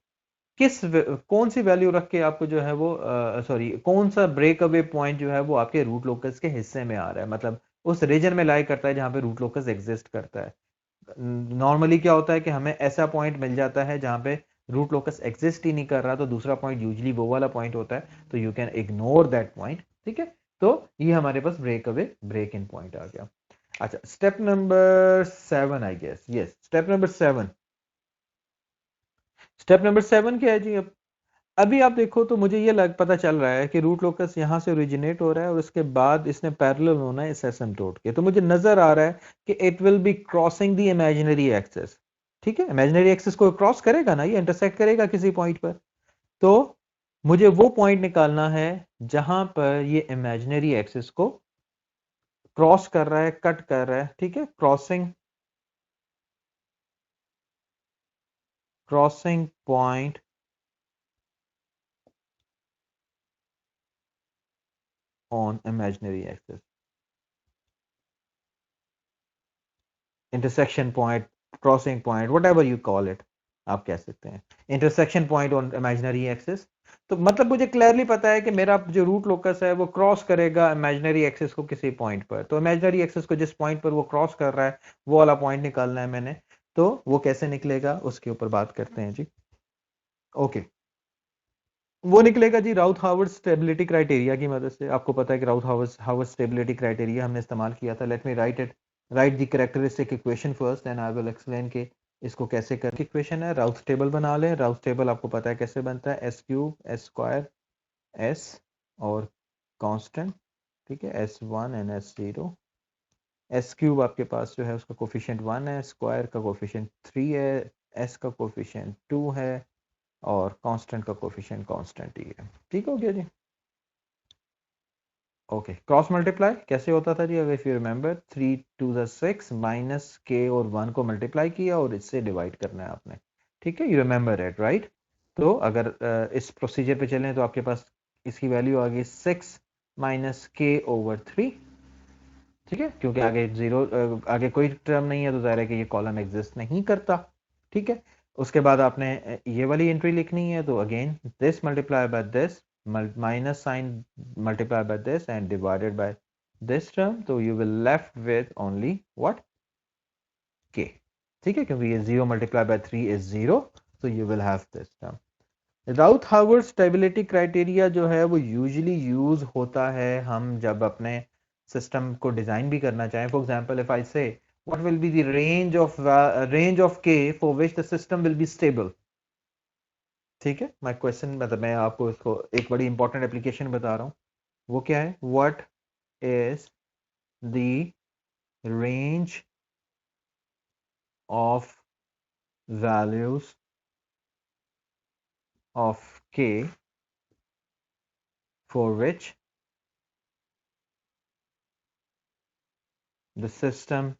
कौन सी वैल्यू रख के आपको जो है वो सॉरी कौन सा ब्रेक अवे पॉइंट जो है वो आपके रूट लोकस के हिस्से में आ रहा है, मतलब उस रीजन में लाई करता है जहां पे रूट लोकस एग्जिस्ट करता है। नॉर्मली क्या होता है कि हमें ऐसा पॉइंट मिल जाता है जहां पे रूट लोकस एग्जिस्ट ही नहीं कर रहा, तो दूसरा पॉइंट यूजली वो वाला पॉइंट होता है, तो you can ignore that point. ठीक है, तो ये हमारे पास break away break in point आ गया। अच्छा, step number 7 I guess, yes step number 7। Step number 7 क्या है जी? अब अभी आप देखो तो मुझे ये पता चल रहा है कि रूट लोकस यहाँ से ओरिजिनेट हो रहा है और उसके बाद इसने पैरेलल होना है इस एसिम्प्टोट के, तो मुझे नजर आ रहा है कि it will be crossing the imaginary axis. ठीक है, इमेजिनरी एक्सिस को क्रॉस करेगा ना, ये इंटरसेक्ट करेगा किसी पॉइंट पर। तो मुझे वो पॉइंट निकालना है जहां पर ये इमेजिनरी एक्सिस को क्रॉस कर रहा है, कट कर रहा है। ठीक है, crossing crossing point on imaginary axis, intersection point, crossing point, what ever you call it, आप कह सकते हैं intersection point on imaginary axis. तो मतलब मुझे क्लियरली पता है कि मेरा जो रूट लोकस है वो क्रॉस करेगा इमेजिनरी एक्सिस को किसी पॉइंट पर, तो इमेजिनरी एक्सिस को जिस पॉइंट पर वो क्रॉस कर रहा है वो वाला पॉइंट निकालना है मैंने। तो वो कैसे निकलेगा उसके ऊपर बात करते हैं जी। ओके, वो निकलेगा जी राउथ हावर्ड स्टेबिलिटी क्राइटेरिया की मदद से। आपको पता है कि राउथ हावर्ड स्टेबिलिटी क्राइटेरिया हमने इस्तेमाल किया था। Let me write the characteristic equation first, then I will explain के इसको कैसे कर। इक्वेशन है, राउथ टेबल बना लें। राउथ टेबल आपको पता है कैसे बनता है, S cube S square S और कांस्टेंट। ठीक है, S one and S zero. S cube आपके पास जो है उसका कोफिशिएंट 1 है, स्क्वायर का कोफिशिएंट 3 है, एस का कोफिशिएंट 2 है और कांस्टेंट का कोफिशिएंट कांस्टेंट ही है। ठीक हो गया जी। ओके, क्रॉस मल्टीप्लाई कैसे होता था जी? अगर if you remember 3 to the 6 minus K और 1 को मल्टीप्लाई किया और इससे डिवाइड करना है आपने। ठीक है, यू रिमेंबर इट राइट? तो अगर इस प्रोसीजर पे चलें तो आपके पास इसकी वैल्यू आ गई 6 माइनस के ओवर 3। ठीक है, क्योंकि आगे जीरो आगे कोई टर्म नहीं है तो जाहिर है कि ये कॉलम एग्जिस्ट नहीं करता। ठीक है, उसके बाद आपने ये वाली एंट्री लिखनी है, तो again this multiply by this minus sign multiply by this and divided by this term, तो you will left with only what? K. ठीक है, क्योंकि ये 0 मल्टीप्लाई बाय 3 इज 0, तो you will have this term. राउथ Harvard stability criteria जो है वो usually use होता है हम जब अपने सिस्टम को डिजाइन भी करना चाहें। For example if I say what will be the range of K for which the system will be stable. ठीक है, माय क्वेश्चन मतलब मैं आपको इसको एक बड़ी इंपॉर्टेंट एप्लीकेशन बता रहा हूँ। वो क्या है? What is the range of values of K for which the system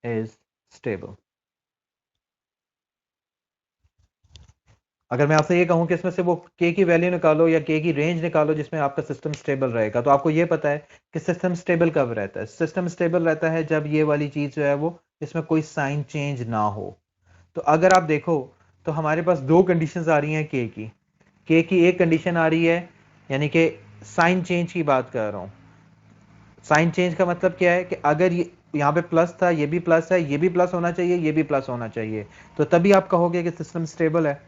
is stable. अगर मैं आपसे ये कहूं कि इसमें से वो के की वैल्यू निकालो या के की रेंज निकालो जिसमें आपका सिस्टम स्टेबल रहेगा, तो आपको ये पता है कि सिस्टम स्टेबल कब रहता है? सिस्टम स्टेबल रहता है जब ये वाली चीज जो है वो इसमें कोई साइन चेंज ना हो। तो अगर आप देखो तो हमारे पास दो कंडीशंस आ रही हैं के की एक कंडीशन आ रही है, यानी कि साइन चेंज की बात कर रहा हूं। साइन चेंज का मतलब क्या है कि अगर ये यहाँ पे प्लस था, ये भी प्लस है, ये भी प्लस होना चाहिए, ये भी प्लस होना चाहिए, तो तभी आप कहोगे कि सिस्टम स्टेबल है।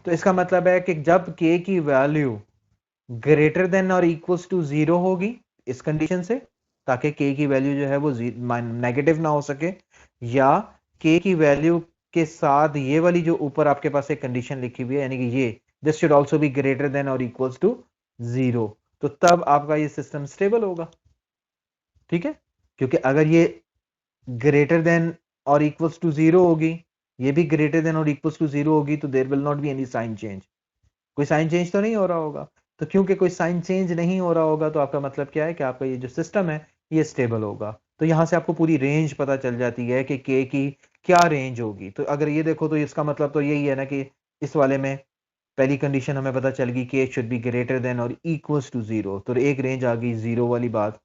तो इसका मतलब है कि जब के की वैल्यू ग्रेटर देन और इक्वल्स टू जीरो होगी इस कंडीशन से, ताकि के की वैल्यू जो है वो नेगेटिव ना हो सके, या के की वैल्यू के साथ ये वाली जो ऊपर आपके पास एक कंडीशन लिखी हुई है, यानी कि ये this should also be greater than और इक्वल्स टू जीरो, तो तब आपका ये सिस्टम स्टेबल होगा। ठीक है, क्योंकि अगर ये ग्रेटर देन और इक्वल्स टू जीरो होगी, ये भी ग्रेटर देन और इक्वल्स टू जीरो होगी, तो there will not be any sign change. कोई साइन चेंज तो नहीं हो रहा होगा। तो क्योंकि कोई साइन चेंज नहीं हो रहा होगा, तो आपका मतलब क्या है कि आपका ये जो सिस्टम है ये स्टेबल होगा। तो यहां से आपको पूरी रेंज पता चल जाती है कि के की क्या रेंज होगी। तो अगर ये देखो तो इसका मतलब तो यही है ना कि इस वाले में पहली कंडीशन हमें पता चल गई के शुड बी ग्रेटर देन और इक्वल्स टू जीरो, तो एक रेंज आ गई जीरो वाली बात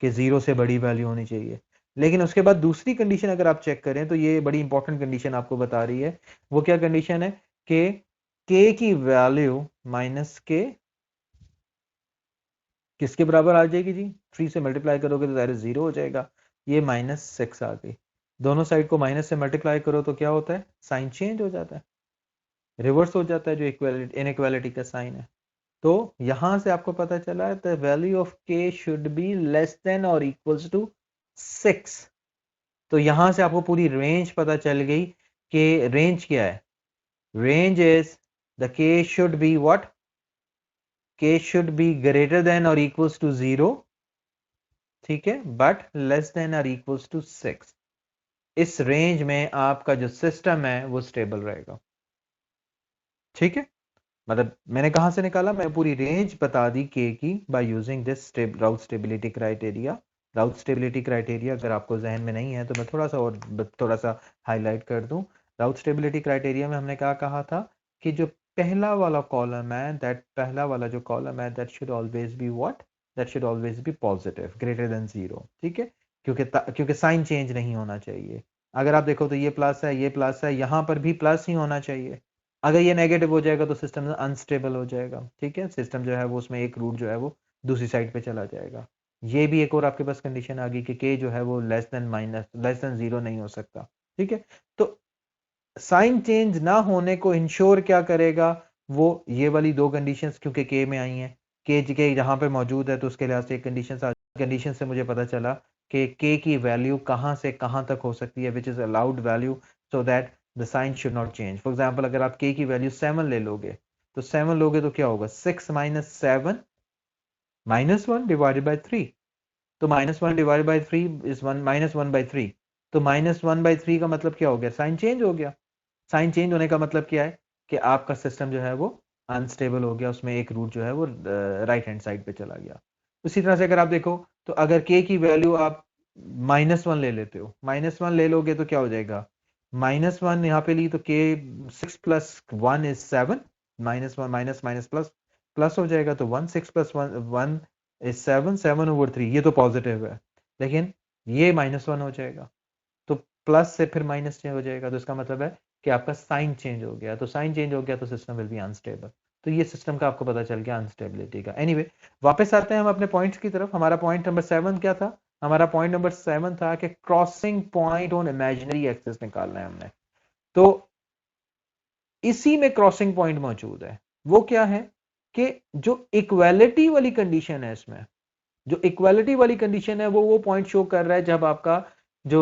कि जीरो से बड़ी वैल्यू होनी चाहिए। लेकिन उसके बाद दूसरी कंडीशन अगर आप चेक करें तो ये बड़ी इंपॉर्टेंट कंडीशन आपको बता रही है। वो क्या कंडीशन है कि के की वैल्यू माइनस के किसके बराबर आ जाएगी जी? 3 से मल्टीप्लाई करोगे तो डायरेक्ट जीरो हो जाएगा। ये -6 आ गई। दोनों साइड को माइनस से मल्टीप्लाई करो तो क्या होता है? साइन चेंज हो जाता है, रिवर्स हो जाता है जो इक्वालिटी इनइक्वालिटी का साइन है। तो यहां से आपको पता चला है द वैल्यू ऑफ के शुड बी लेस देन और इक्वल्स टू 6। तो यहां से आपको पूरी रेंज पता चल गई कि रेंज क्या है। रेंज इज द के शुड बी व्हाट? के शुड बी ग्रेटर देन और इक्वल्स टू जीरो, ठीक है, बट लेस देन और इक्वल्स टू 6। इस रेंज में आपका जो सिस्टम है वो स्टेबल रहेगा। ठीक है, मतलब मैंने कहां से निकाला? मैं पूरी रेंज बता दी के की by using this राउथ stability criteria. राउथ stability criteria अगर आपको जहन में नहीं है तो मैं थोड़ा सा हाईलाइट कर दूं। राउथ स्टेबिलिटी क्राइटेरिया में हमने क्या कहा था कि जो पहला वाला कॉलम है, दैट पहला वाला जो कॉलम है that should always be what? That should always be positive greater than zero. ठीक है, क्योंकि साइन चेंज नहीं होना चाहिए। अगर आप देखो तो ये प्लस है, ये प्लस है, यहां पर भी प्लस ही होना चाहिए। अगर ये नेगेटिव हो जाएगा तो सिस्टम अनस्टेबल हो जाएगा। ठीक है, सिस्टम जो है वो उसमें एक रूट जो है वो दूसरी साइड पे चला जाएगा। ये भी एक और आपके पास कंडीशन आ गई कि के जो है वो लेस देन जीरो नहीं हो सकता। ठीक है, तो साइन चेंज ना होने को इंश्योर क्या करेगा? वो ये वाली दो कंडीशंस क्योंकि के में आई हैं, के जहां पे मौजूद है तो उसके लिहाज से कंडीशन से मुझे पता चला कि के की वैल्यू कहां से कहां तक हो सकती है, which is allowed value, so that the sign should not change. For example अगर आप के की वैल्यू 7 ले लोगे, तो 7 लोगे तो क्या होगा? 6 माइनस 7 -1 डिवाइडेड बाई 3। तो -1 डिवाइडेड बाई 3 इज 1 -1 बाई 3। तो -1/3 का मतलब क्या हो गया, साइन चेंज हो गया। साइन चेंज होने का मतलब क्या है कि आपका सिस्टम जो है वो अनस्टेबल हो गया, उसमें एक रूट जो है वो राइट हैंड साइड पे चला गया। उसी तरह से अगर आप देखो तो अगर के की वैल्यू आप -1 ले लेते हो, -1 ले लोगे तो क्या हो जाएगा, -1 यहाँ पे ली तो के 6 + 1 = 7, -1 माइनस माइनस प्लस प्लस हो जाएगा तो 1, 6 + 1 = 7, 7/3, ये तो पॉजिटिव है, लेकिन ये -1 हो जाएगा तो प्लस से फिर माइनस चेंज हो जाएगा, तो इसका मतलब है कि आपका साइन चेंज हो गया, तो साइन चेंज हो गया तो सिस्टम विल बी अनस्टेबल। तो ये सिस्टम का आपको पता चल गया अनस्टेबिलिटी का। एनीवे वापस आते हैं हम अपने पॉइंट्स की तरफ। हमारा पॉइंट नंबर 7 क्या था, हमारा पॉइंट नंबर 7 था कि crossing point on imaginary axis निकालना है हमने। तो इसी में क्रॉसिंग पॉइंट मौजूद है। वो क्या है कि जो इक्वालिटी वाली कंडीशन है, इसमें जो इक्वालिटी वाली कंडीशन है वो पॉइंट शो कर रहा है जब आपका जो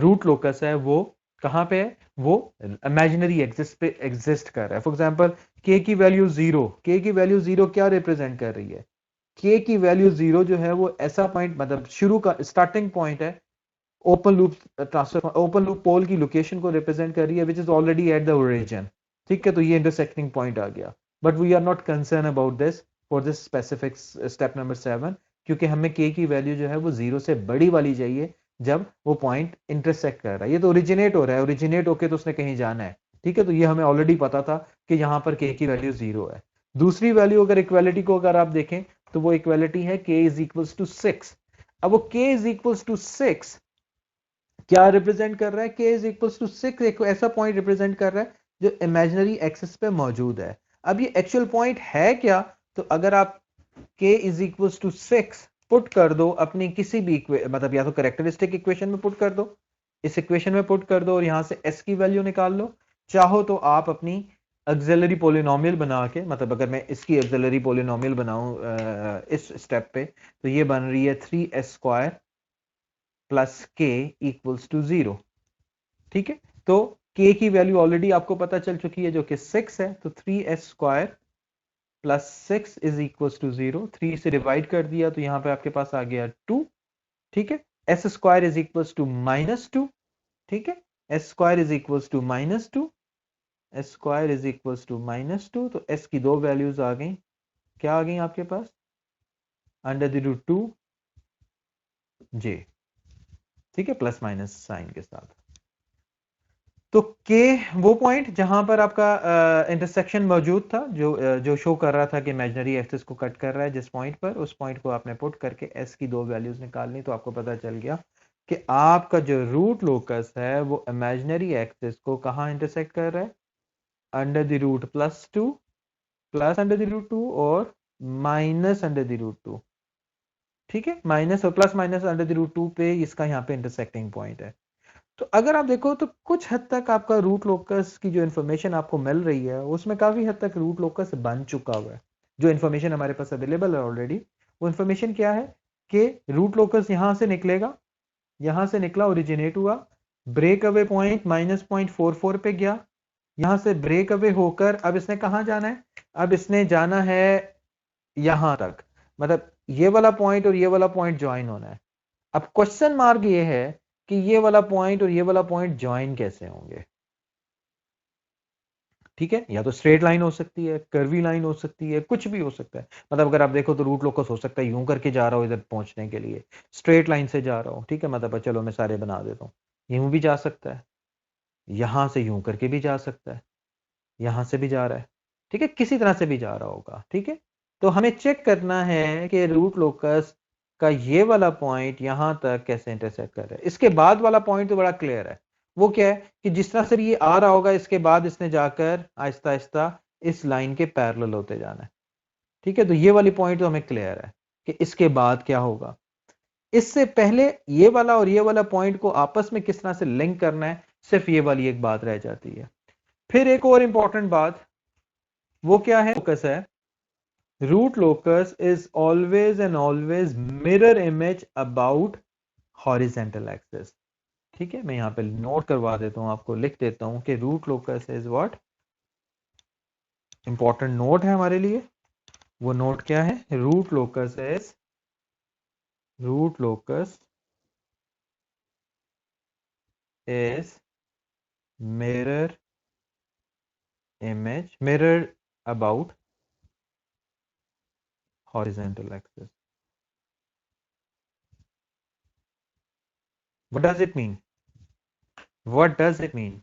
रूट लोकस है वो कहां पे है, वो इमेजिनरी एक्सिस पे एग्जिस्ट कर रहा है। फॉर एग्जांपल के की वैल्यू 0, के की वैल्यू 0 क्या रिप्रेजेंट कर रही है, के की वैल्यू 0 जो है वो ऐसा पॉइंट, मतलब शुरू का स्टार्टिंग पॉइंट है open loop transfer, open loop pole की लोकेशन को रिप्रेजेंट कर रही है which is already at the origin. ठीक है, तो ये इंटरसेक्टिंग पॉइंट आ गया, but we are not concern about this for this specific step number 7, क्योंकि हमें के की वैल्यू जो है वो 0 से बड़ी वाली चाहिए जब वो पॉइंट इंटरसेक्ट कर रहा है। ये तो ओरिजिनेट हो रहा है, ओरिजिनेट होके तो उसने कहीं जाना है। ठीक है, तो ये हमें ऑलरेडी पता था कि यहां पर के की वैल्यू 0 है। दूसरी वैल्यू अगर इक्वालिटी को अगर आप देखें तो वो इक्वालिटी है k = 6। अब वो k = 6 क्या रिप्रेजेंट कर रहा है, k = 6 एक ऐसा पॉइंट रिप्रेजेंट कर रहा है जो इमेजिनरी एक्सिस पे मौजूद है। अब ये एक्चुअल पॉइंट है क्या, तो अगर आप k = 6 पुट कर दो अपनी किसी भी मतलब या तो कैरेक्टरिस्टिक इक्वेशन में पुट कर दो, इस इक्वेशन में पुट कर दो और यहां से s की वैल्यू निकाल लो। चाहो तो आप अपनी ऑक्सिलरी पोलिनोमियल बना के, मतलब अगर मैं इसकी ऑक्सिलरी पोलिनोमियल बनाऊं इस स्टेप पे, तो ये बन रही है 3s² + k = 0। ठीक है, तो k की वैल्यू ऑलरेडी आपको पता चल चुकी है जो कि 6 है, तो 3s² + 6 = 0। 3 से डिवाइड कर दिया तो यहां पे आपके पास आ गया 2। ठीक है, s² = -2। ठीक है, s² = -2, s² = -2, तो s की दो वैल्यूज आ गई, क्या आ गई आपके पास, √2 j। ठीक है, प्लस माइनस साइन के साथ। तो के वो पॉइंट जहां पर आपका इंटरसेक्शन मौजूद था, जो शो कर रहा था कि इमेजिनरी एक्सिस को कट कर रहा है, जिस पॉइंट पर, उस पॉइंट को आपने पुट करके एस की दो वैल्यूज निकालनी, तो आपको पता चल गया कि आपका जो रूट लोकस है वो इमेजिनरी एक्सिस को कहां इंटरसेक्ट कर रहा है, √+2 प्लस √2 और -√2। ठीक है, माइनस और प्लस माइनस √2 पे इसका यहाँ पे इंटरसेक्टिंग पॉइंट है। तो अगर आप देखो तो कुछ हद तक आपका रूट लोकस की जो इन्फॉर्मेशन आपको मिल रही है उसमें काफी हद तक रूट लोकस बन चुका हुआ है। जो इन्फॉर्मेशन हमारे पास अवेलेबल है ऑलरेडी, वो इन्फॉर्मेशन क्या है कि रूट लोकस यहां से निकलेगा, यहां से निकला, ओरिजिनेट हुआ, ब्रेक अवे पॉइंट -0.44 पे गया, यहां से ब्रेक अवे होकर अब इसने कहां जाना है, अब इसने जाना है यहां तक, मतलब ये वाला पॉइंट और ये वाला पॉइंट ज्वाइन होना है। अब क्वेश्चन मार्क ये है कि ये वाला पॉइंट और ये वाला पॉइंट ज्वाइन कैसे होंगे। ठीक है, या तो स्ट्रेट लाइन हो सकती है, कर्वी लाइन हो सकती है, कुछ भी हो सकता है। मतलब अगर आप देखो तो रूट लोकस हो सकता है यूं करके जा रहा हो इधर पहुंचने के लिए, स्ट्रेट लाइन से जा रहा हो। ठीक है, मतलब चलो मैं सारे बना देता हूं, यूं भी जा सकता है, यहां से यूं करके भी जा सकता है, यहां से भी जा रहा है। ठीक है, किसी तरह से भी जा रहा होगा। ठीक है, तो हमें चेक करना है कि रूट लोकस का ये वाला पॉइंट यहां तक कैसे इंटरसेक्ट कर रहा है। इसके बाद वाला पॉइंट तो बड़ा क्लियर है, वो क्या है कि जिस तरह से ये आ रहा होगा इसके बाद इसने जाकर आहिस्ता आहिस्ता इस लाइन के पैरेलल होते जाना है। ठीक है, तो ये वाली पॉइंट तो हमें क्लियर है कि इसके बाद क्या होगा। इससे पहले ये वाला और ये वाला पॉइंट को आपस में किस तरह से लिंक करना है, सिर्फ ये वाली एक बात रह जाती है। फिर एक और इंपॉर्टेंट बात, वो क्या है, फोकस है, root locus is always and always mirror image about horizontal axis. ठीक है, मैं यहां पे नोट करवा देता हूं, आपको लिख देता हूं कि root locus is what, important note है हमारे लिए। वो नोट क्या है, root locus is, root locus is mirror image, mirror about horizontal axis. What does it mean? What does it mean?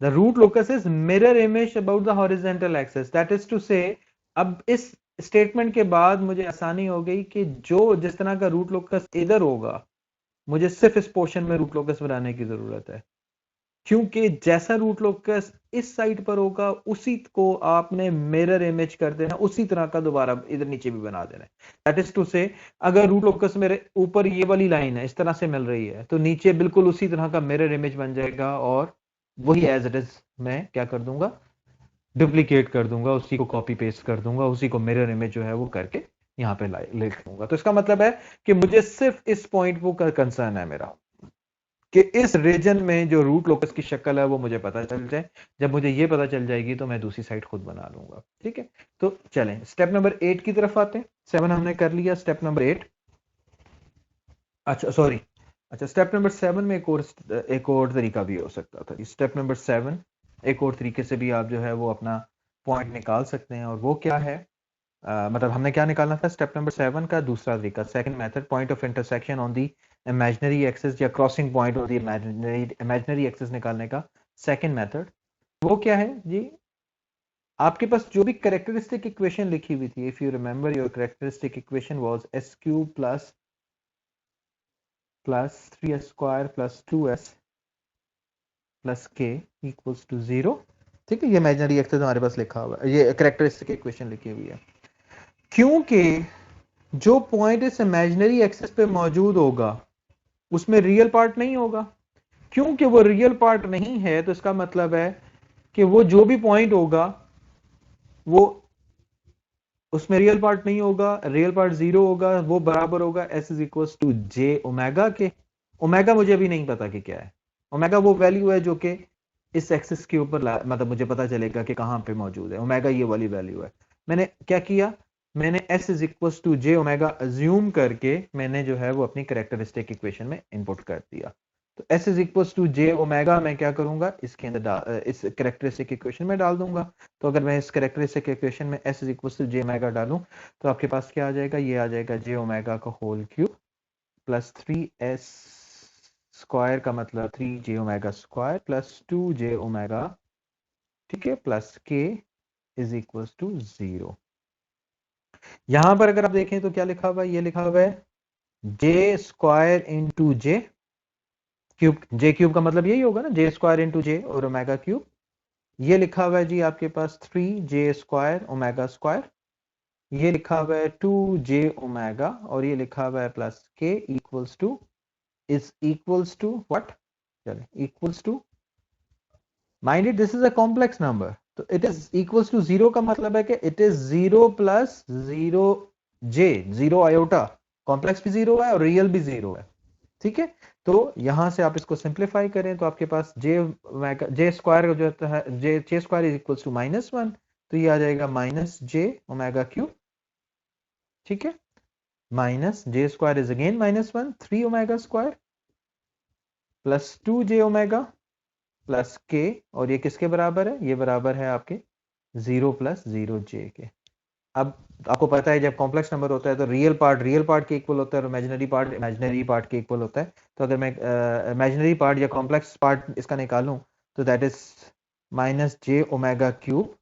The root locus is mirror image about the horizontal axis. That is to say, अब इस statement के बाद मुझे आसानी हो गई कि जो जिस तरह का रूट लोकस इधर होगा, मुझे सिर्फ इस पोर्शन में रूट लोकस बनाने की जरूरत है, क्योंकि जैसा रूट लोकस इस साइड पर होगा उसी को आपने मिरर इमेज कर देना, उसी तरह का दोबारा इधर नीचे भी बना देना है। दैट इज टू से, अगर रूट लोकस मेरे ऊपर ये वाली लाइन है, इस तरह से मिल रही है, तो नीचे बिल्कुल उसी तरह का मिरर इमेज बन जाएगा और वही एज इट इज मैं क्या कर दूंगा, डुप्लीकेट कर दूंगा, उसी को कॉपी पेस्ट कर दूंगा, उसी को मिरर इमेज जो है वो करके यहाँ पे लिख दूंगा। तो इसका मतलब है कि मुझे सिर्फ इस पॉइंट वो कंसर्न है मेरा, कि इस रीजन में जो रूट लोकस की शक्ल है वो मुझे पता चल जाए। जब मुझे ये पता चल जाएगी तो मैं दूसरी साइड खुद बना लूंगा। ठीक है, तो चलें स्टेप नंबर 8 की तरफ आते हैं। 7 हमने कर लिया, स्टेप नंबर 8, अच्छा सॉरी, अच्छा स्टेप नंबर 7 में एक और तरीका भी हो सकता था। स्टेप नंबर 7 एक और तरीके से भी आप जो है वो अपना पॉइंट निकाल सकते हैं, और वो क्या है, मतलब हमने क्या निकालना था स्टेप नंबर 7 का दूसरा तरीका, second method, point of intersection on the imaginary axis या crossing point of the imaginary axis निकालने का सेकंड मेथड। वो क्या है जी, आपके पास जो भी कैरेक्टरिस्टिक इक्वेशन लिखी हुई थी, if you remember your characteristic equation was S cube plus 3s square plus 2s plus K equals to 0। ठीक है, ये इमेजिनरी एक्सिस हमारे पास लिखा हुआ है, ये कैरेक्टरिस्टिक इक्वेशन लिखी हुई है। क्योंकि जो पॉइंट इस इमेजिनरी एक्सिस पे मौजूद होगा उसमें रियल पार्ट नहीं होगा, क्योंकि वो रियल पार्ट नहीं है, तो इसका मतलब है कि वो जो भी पॉइंट होगा वो उसमें रियल पार्ट नहीं होगा, रियल पार्ट 0 होगा, वो बराबर होगा s is equal to J omega के। ओमेगा मुझे अभी नहीं पता कि क्या है, ओमेगा वो वैल्यू है जो कि इस एक्सिस के ऊपर मतलब मुझे पता चलेगा कि कहां पे मौजूद है, ओमेगा ये वाली वैल्यू है। मैंने क्या किया, मैंने s is equal to J omega assume करके मैंने जो है वो अपनी कैरेक्टरिस्टिक इक्वेशन में इनपुट कर दिया। तो s is equal to J omega मैं क्या करूंगा, इसके अंदर इस कैरेक्टरिस्टिक इक्वेशन में डाल दूंगा। तो अगर मैं इस कैरेक्टरिस्टिक इक्वेशन में s is equal to J omega डालूं तो आपके पास क्या आ जाएगा, ये आ जाएगा जे ओमेगा का whole cube plus 3s square का मतलब 3 J omega square plus 2 J omega, ठीक है, प्लस के इज इक्वल टू 0। यहां पर अगर आप देखें तो क्या लिखा हुआ है, ये लिखा हुआ है जे स्क्वायर इंटू जे क्यूब, जे क्यूब का मतलब यही होगा ना, जे स्क्वायर इंटू जे और ओमेगा क्यूब। ये लिखा हुआ है जी आपके पास 3 जे स्क्वायर ओमेगा स्क्वायर, ये लिखा हुआ है 2 जे ओमेगा, और ये लिखा हुआ है plus K equals to is equals to what, चले equals to, mind it this is a complex number, तो इट इज इक्वल्स टू 0 का मतलब है कि it is 0 plus 0 j, 0 iota, complex भी 0 है और रियल भी 0 है। ठीक है, तो यहां से आप इसको सिंप्लीफाई करें तो आपके पास जे स्क्वायर जो है, J square is equal to -1, तो ये आ जाएगा माइनस जे ओमेगा क्यूब। ठीक है, minus J square is again -1, 3 omega square plus 2 J omega plus के, और ये किसके बराबर है, ये बराबर है आपके 0 प्लस 0 जे के। अब आपको पता है जब कॉम्प्लेक्स नंबर होता है तो रियल पार्ट के इक्वल होता है और इमेजिनरी पार्ट के इक्वल होता है। तो अगर मैं इमेजिनरी पार्ट या कॉम्प्लेक्स पार्ट इसका निकालूं तो that is minus J omega cube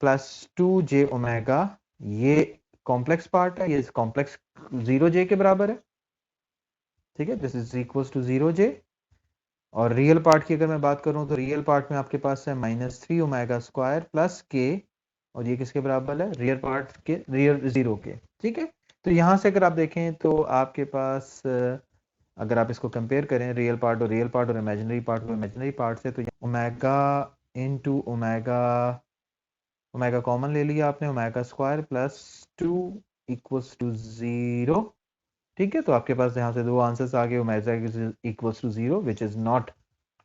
plus 2 J omega, ये कॉम्प्लेक्स पार्ट है, ये कॉम्प्लेक्स 0 जे के बराबर है। ठीक है, दिस इज इक्वल टू 0 जे। और रियल पार्ट की अगर मैं बात करूं तो रियल पार्ट में आपके पास है -3 ओमेगा स्क्वायर प्लस के, और ये किसके बराबर है, रियल पार्ट के, रियल 0 के। ठीक है, तो यहां से अगर आप देखें तो आपके पास अगर आप इसको कंपेयर करें रियल पार्ट और इमेजिनरी पार्ट से, तो omega into omega, omega common ले लिया आपने, omega square plus 2 equals to 0। ठीक है, तो आपके पास यहाँ से दो आंसर्स आ गए, omega equals to 0 which is not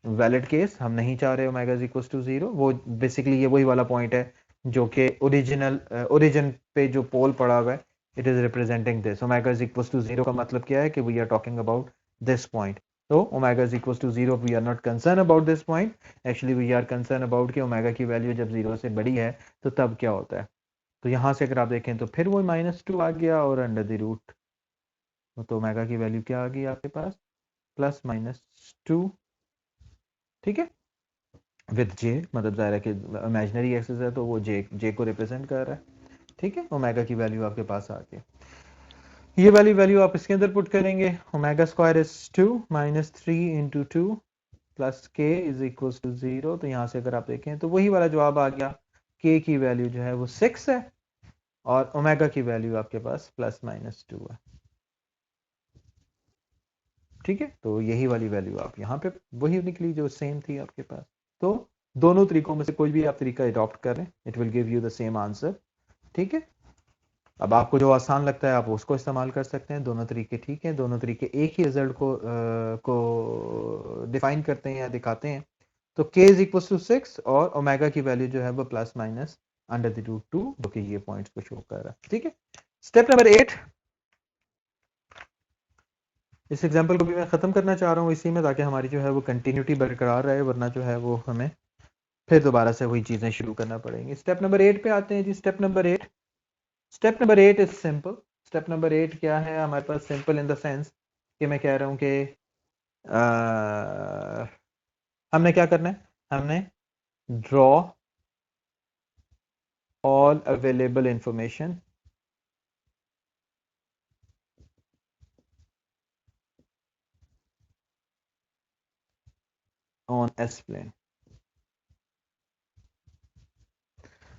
valid case, हम नहीं चाह रहे ओमेगा इज इक्वल टू 0। वो बेसिकली ये वही वाला पॉइंट है जो कि ओरिजिन पे जो पोल पड़ा हुआ है, it is representing this. Omega is equal to 0 का मतलब क्या है कि we are talking about this point. तो omega is equal to 0, we are not concern about this point, actually we are concern about कि ओमेगा की value जब 0 से बड़ी है तो तब क्या होता है। तो यहाँ से अगर आप देखें तो फिर वो -2 आ गया और अंडर द रूट, तो ओमेगा की वैल्यू क्या आ गई आपके पास, +-2, ठीक है, विद जे, मतलब ज़ाहिर है कि इमेजिनरी एक्सिस है तो वो जे को रिप्रेजेंट कर रहा है, ठीक है। ओमेगा की वैल्यू आपके पास आ गई, ये वाली वैल्यू आप इसके अंदर पुट करेंगे, omega square is 2 -3 into 2 plus के इज इक्वल टू 0, तो यहाँ से अगर आप देखें तो वही वाला जवाब आ गया, के की वैल्यू जो है वो 6 है और ओमेगा की वैल्यू आपके पास +-2 है, ठीक है। तो यही वाली वैल्यू आप यहाँ पे वही निकली जो सेम थी आपके पास। तो दोनों तरीकों में से कोई भी आप तरीका अडॉप्ट करें, it will give you the same answer, ठीक है। अब आपको जो आसान लगता है आप उसको इस्तेमाल कर सकते हैं, दोनों तरीके ठीक हैं, दोनों तरीके एक ही रिजल्ट को डिफाइन करते हैं या दिखाते हैं। तो k इज इक्वल टू 6 और ओमेगा की वैल्यू जो है वो +-√2, जो कि ये पॉइंट्स को शो कर रहा है, ठीक है। स्टेप नंबर 8, इस एग्जांपल को भी मैं खत्म करना चाह रहा हूँ इसी में, ताकि हमारी जो है वो कंटिन्यूटी बरकरार रहे, वरना जो है वो हमें फिर दोबारा से वही चीजें शुरू करना पड़ेंगी। स्टेप नंबर 8 पे आते हैं जी। Step number 8 is simple. Step number 8 क्या है हमारे पास, सिंपल इन द सेंस कि मैं कह रहा हूं कि हमने क्या करना है, हमने draw all available information on S plane.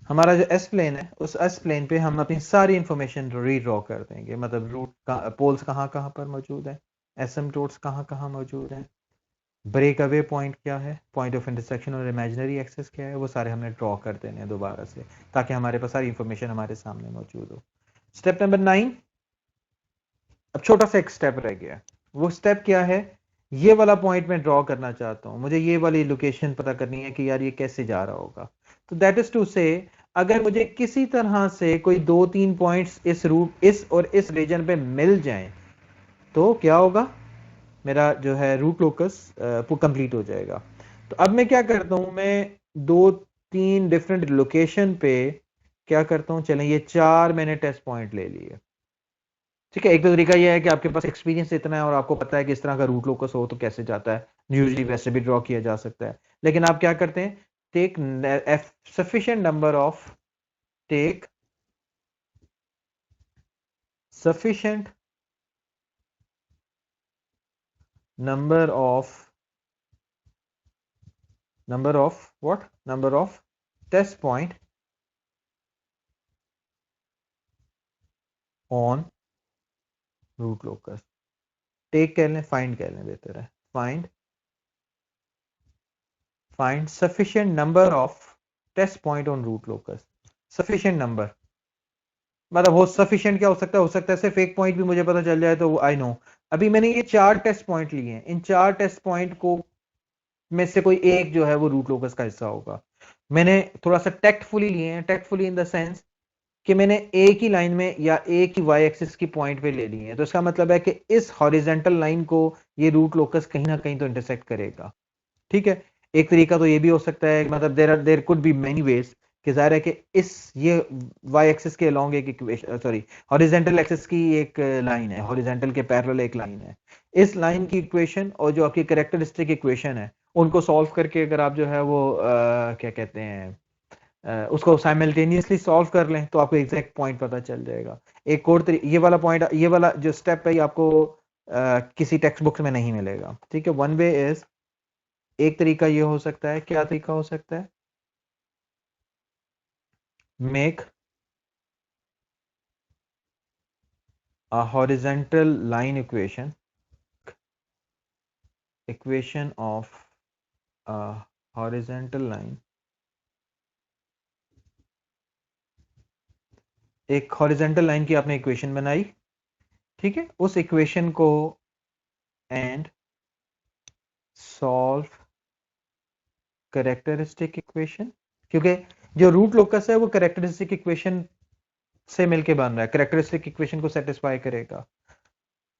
हमारा जो एस प्लेन है उस एस प्लेन पे हम अपनी सारी इंफॉर्मेशन रीड्रॉ कर देंगे, मतलब रूट का पोल्स कहाँ कहाँ पर मौजूद है, एसिम्पटोट्स कहाँ कहाँ मौजूद हैं, ब्रेक अवे पॉइंट क्या है, पॉइंट ऑफ इंटरसेक्शन और इमेजिनरी एक्सेस क्या है, वो सारे हमने ड्रॉ कर देने हैं दोबारा से, ताकि हमारे पास सारी इंफॉर्मेशन हमारे सामने मौजूद हो। स्टेप नंबर 9, अब छोटा सा एक स्टेप रह गया, वो स्टेप क्या है, ये वाला पॉइंट मैं ड्रॉ करना चाहता हूं, मुझे ये वाली लोकेशन पता करनी है कि यार ये कैसे जा रहा होगा। तो दैट इज टू से, अगर मुझे किसी तरह से कोई 2-3 पॉइंट्स इस रूट इस और इस रीजन पे मिल जाएं तो क्या होगा, मेरा जो है रूट लोकस कंप्लीट हो जाएगा। तो अब मैं क्या करता हूं, मैं 2-3 डिफरेंट लोकेशन पे क्या करता हूं, चलें ये 4 मैंने टेस्ट पॉइंट ले लिए, ठीक है। एक तो तरीका यह है कि आपके पास एक्सपीरियंस इतना है और आपको पता है कि इस तरह का रूट लोकस हो तो कैसे जाता है, यूजुअली वैसे भी ड्रॉ किया जा सकता है, लेकिन आप क्या करते हैं, take sufficient number of take sufficient number of what number of test point on root locus, take कह लें, फाइंड कह लें, बेहतर है find sufficient number of test point on root locus. Sufficient number मतलब वो सफिशिएंट क्या हो सकता है सिर्फ एक पॉइंट भी मुझे पता चल जाए तो आई नो। अभी मैंने ये 4 टेस्ट पॉइंट लिए हैं, इन 4 टेस्ट पॉइंट को में से कोई एक जो है वो रूट लोकस का हिस्सा होगा। मैंने थोड़ा सा टेक्टफुली लिए हैं, टेक्टफुली इन द सेंस कि मैंने एक ही लाइन में या एक ही वाई एक्सिस की पॉइंट पे ले ली है, तो इसका मतलब है कि इस हॉरिजेंटल लाइन को ये रूट लोकस कहीं ना कहीं तो इंटरसेक्ट करेगा, ठीक है। एक तरीका तो ये भी हो सकता है, मतलब there could be many ways, कि जाहिर है कि इस ये वाई एक्सिस के अलोंग एक इक्वेशन, सॉरी हॉरिजेंटल एक्सिस की एक लाइन है, हॉरिजेंटल के पैरेलल एक लाइन है, इस लाइन की इक्वेशन और जो आपकी कैरेक्टरिस्टिक इक्वेशन है उनको सॉल्व करके अगर आप जो है वो क्या कहते हैं उसको साइमल्टेनियसली सॉल्व कर लें तो आपको एग्जैक्ट पॉइंट पता चल जाएगा। एक और ये वाला पॉइंट, ये वाला जो स्टेप है ये आपको किसी टेक्स्ट बुक में नहीं मिलेगा, ठीक है। वन वे इज, एक तरीका ये हो सकता है, क्या तरीका हो सकता है, make a horizontal line equation of a horizontal line, एक हॉरिजेंटल लाइन की आपने इक्वेशन बनाई, ठीक है, उस इक्वेशन को एंड सॉल्व कैरेक्टरिस्टिक इक्वेशन, क्योंकि जो रूट लोकस है वो कैरेक्टरिस्टिक इक्वेशन से मिलके बन रहा है, कैरेक्टरिस्टिक इक्वेशन को सेटिस्फाई करेगा।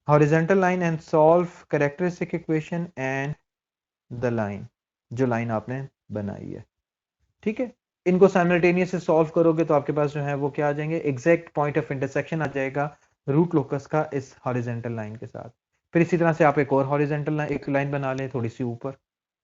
Horizontal line and solve characteristic equation and the line, जो लाइन आपने बनाई है, ठीक है। इनको साइमल्टेनियस से सॉल्व करोगे तो आपके पास जो है वो क्या आ जाएंगे, एग्जैक्ट पॉइंट ऑफ इंटरसेक्शन आ जाएगा रूट लोकस का इस हॉरिजेंटल लाइन के साथ। फिर इसी तरह से आप एक और हॉरिजेंटल लाइन, एक लाइन बना लें थोड़ी सी ऊपर।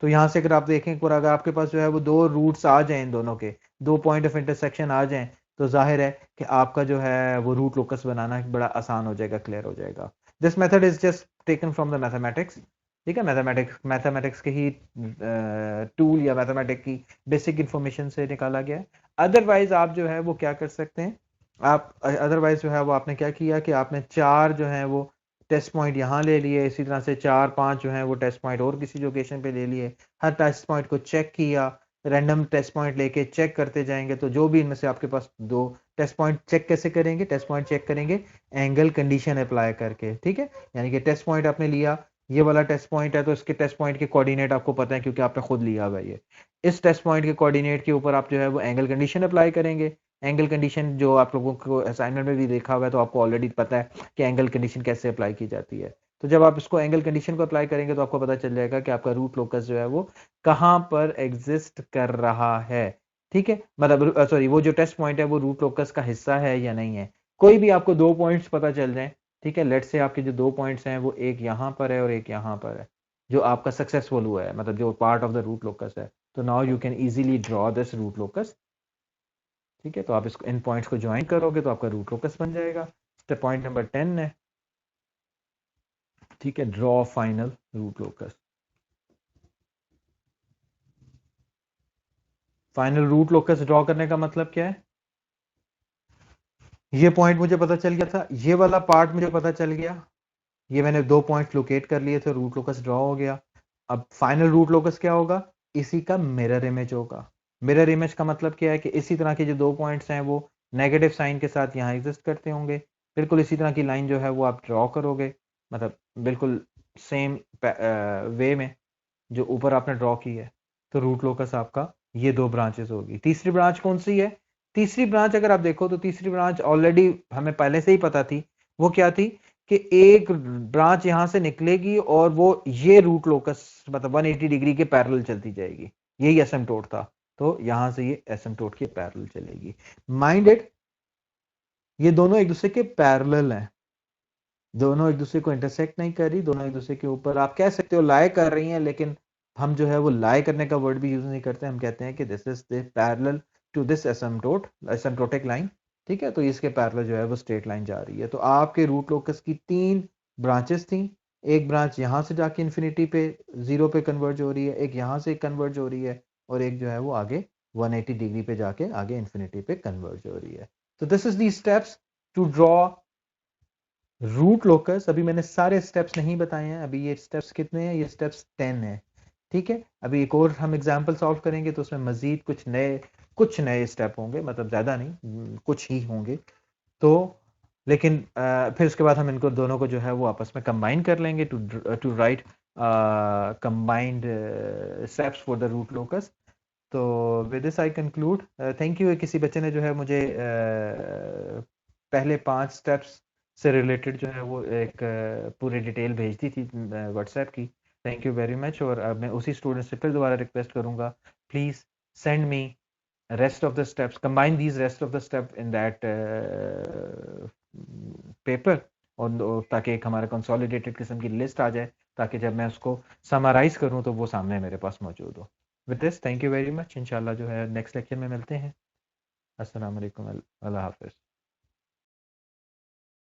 तो यहां से अगर आप देखें एक बार, अगर आपके पास जो है वो दो रूट्स आ जाएं, इन दोनों के दो पॉइंट ऑफ इंटरसेक्शन आ जाएं, तो जाहिर है कि आपका जो है वो रूट लोकस बनाना बड़ा आसान हो जाएगा, क्लियर हो जाएगा। This method is just taken from the mathematics, ठीक है। मैथमेटिक्स के ही टूल या मैथमेटिक्स की बेसिक इंफॉर्मेशन से निकाला गया है। अदरवाइज आप जो है वो क्या कर सकते हैं, आप अदरवाइज जो है वो आपने क्या किया कि आपने चार जो है वो टेस्ट पॉइंट यहाँ ले लिए, इसी तरह से चार पांच जो है वो टेस्ट पॉइंट और किसी लोकेशन पे ले लिए, हर टेस्ट पॉइंट को चेक किया, रैंडम टेस्ट पॉइंट लेके चेक करते जाएंगे। तो जो भी इनमें से आपके पास दो टेस्ट पॉइंट, चेक कैसे करेंगे, टेस्ट पॉइंट चेक करेंगे एंगल कंडीशन अप्लाई करके, ठीक है। यानी कि टेस्ट पॉइंट आपने लिया, ये वाला टेस्ट पॉइंट है तो इसके टेस्ट पॉइंट के कोऑर्डिनेट आपको पता है क्योंकि आपने खुद लिया हुआ है ये। इस टेस्ट पॉइंट के कोऑर्डिनेट के ऊपर आप जो है वो एंगल कंडीशन अप्लाई करेंगे। एंगल कंडीशन जो आप लोगों को असाइनमेंट में भी देखा हुआ है तो आपको ऑलरेडी पता है कि एंगल कंडीशन कैसे अप्लाई की जाती है। तो जब आप इसको एंगल कंडीशन को अप्लाई करेंगे तो आपको पता चल जाएगा कि आपका रूट लोकस जो है वो कहाँ पर एग्जिस्ट कर रहा है, ठीक है। मतलब सॉरी, वो जो टेस्ट पॉइंट है वो रूट लोकस का हिस्सा है या नहीं है। कोई भी आपको दो पॉइंट्स पता चल जाए, ठीक है, लेट से आपके जो दो पॉइंट्स हैं वो एक यहाँ पर है और एक यहाँ पर है, जो आपका सक्सेसफुल हुआ है, मतलब जो part of the root locus है। तो now you can easily draw this root locus, ठीक है। तो आप इसको इन पॉइंट्स को ज्वाइन करोगे तो आपका रूट लोकस बन जाएगा। स्टेप पॉइंट नंबर 10 है, ठीक है, draw final root locus. Final root locus draw करने का मतलब क्या है, ये पॉइंट मुझे पता चल गया था, ये वाला पार्ट मुझे पता चल गया, ये मैंने दो पॉइंट लोकेट कर लिए थे, रूट लोकस ड्रॉ हो गया। अब फाइनल रूट लोकस क्या होगा, इसी का मिरर इमेज होगा। मिरर इमेज का मतलब क्या है कि इसी तरह के जो दो पॉइंट्स हैं वो नेगेटिव साइन के साथ यहाँ एग्जिस्ट करते होंगे, बिल्कुल इसी तरह की लाइन जो है वो आप ड्रॉ करोगे, मतलब बिल्कुल सेम वे में जो ऊपर आपने ड्रॉ की है। तो रूट लोकस आपका ये दो ब्रांचेस होगी। तीसरी ब्रांच कौन सी है, तीसरी ब्रांच अगर आप देखो तो तीसरी ब्रांच ऑलरेडी हमें पहले से ही पता थी। वो क्या थी कि एक ब्रांच यहां से निकलेगी और वो ये रूट लोकस मतलब 180 डिग्री के पैरेलल चलती जाएगी, यही एसिम्प्टोट था। तो यहां से ये एसिम्प्टोट के पैरेलल चलेगी। माइंड इट, ये दोनों एक दूसरे के पैरेलल हैं, दोनों एक दूसरे को इंटरसेक्ट नहीं कर रही, दोनों एक दूसरे के ऊपर आप कह सकते हो लाई कर रही हैं, लेकिन हम जो है वो लाई करने का वर्ड भी यूज नहीं करते, हम कहते हैं कि this is the parallel to this asymptote, asymptotic line, ठीक है। तो इसके पैरेलल जो है वो स्ट्रेट लाइन जा रही है। तो आपके रूट लोकस की तीन ब्रांचेस थी, एक ब्रांच यहां से जाके इन्फिनिटी पे जीरो पे कन्वर्ज हो रही है, एक यहां से कन्वर्ज हो रही है, और एक जो है वो आगे 180 डिग्री पे जाके आगे इन्फिनिटी पे कन्वर्ज हो रही है। तो this is the steps to draw root locus. अभी मैंने सारे स्टेप्स नहीं बताए हैं, अभी ये स्टेप्स कितने हैं, ये स्टेप्स 10 है, ठीक है। अभी एक और हम एग्जांपल सॉल्व करेंगे तो उसमें मजीद कुछ नए स्टेप होंगे, मतलब ज्यादा नहीं, कुछ ही होंगे। तो लेकिन फिर उसके बाद हम इनको दोनों को जो है वो आपस में कंबाइन कर लेंगे to write combined steps for the root locus. तो with this I conclude, thank you. किसी बच्चे ने जो है मुझे पहले 5 स्टेप्स से रिलेटेड जो है वो एक पूरी डिटेल भेज दी थी व्हाट्सएप की, थैंक यू वेरी मच। और अब मैं उसी स्टूडेंट से फिर दोबारा रिक्वेस्ट करूंगा, please send me rest of the steps, combine these rest of the step in that paper, और ताकि एक हमारा कंसोलिडेटेड किस्म की लिस्ट आ जाए, ताकि जब मैं उसको समराइज करूं तो वो सामने मेरे पास मौजूद हो। With this thank you very much, इंशाल्लाह जो है नेक्स्ट लेक्चर में मिलते हैं। अस्सलाम वालेकुम, अल्लाह हाफिज।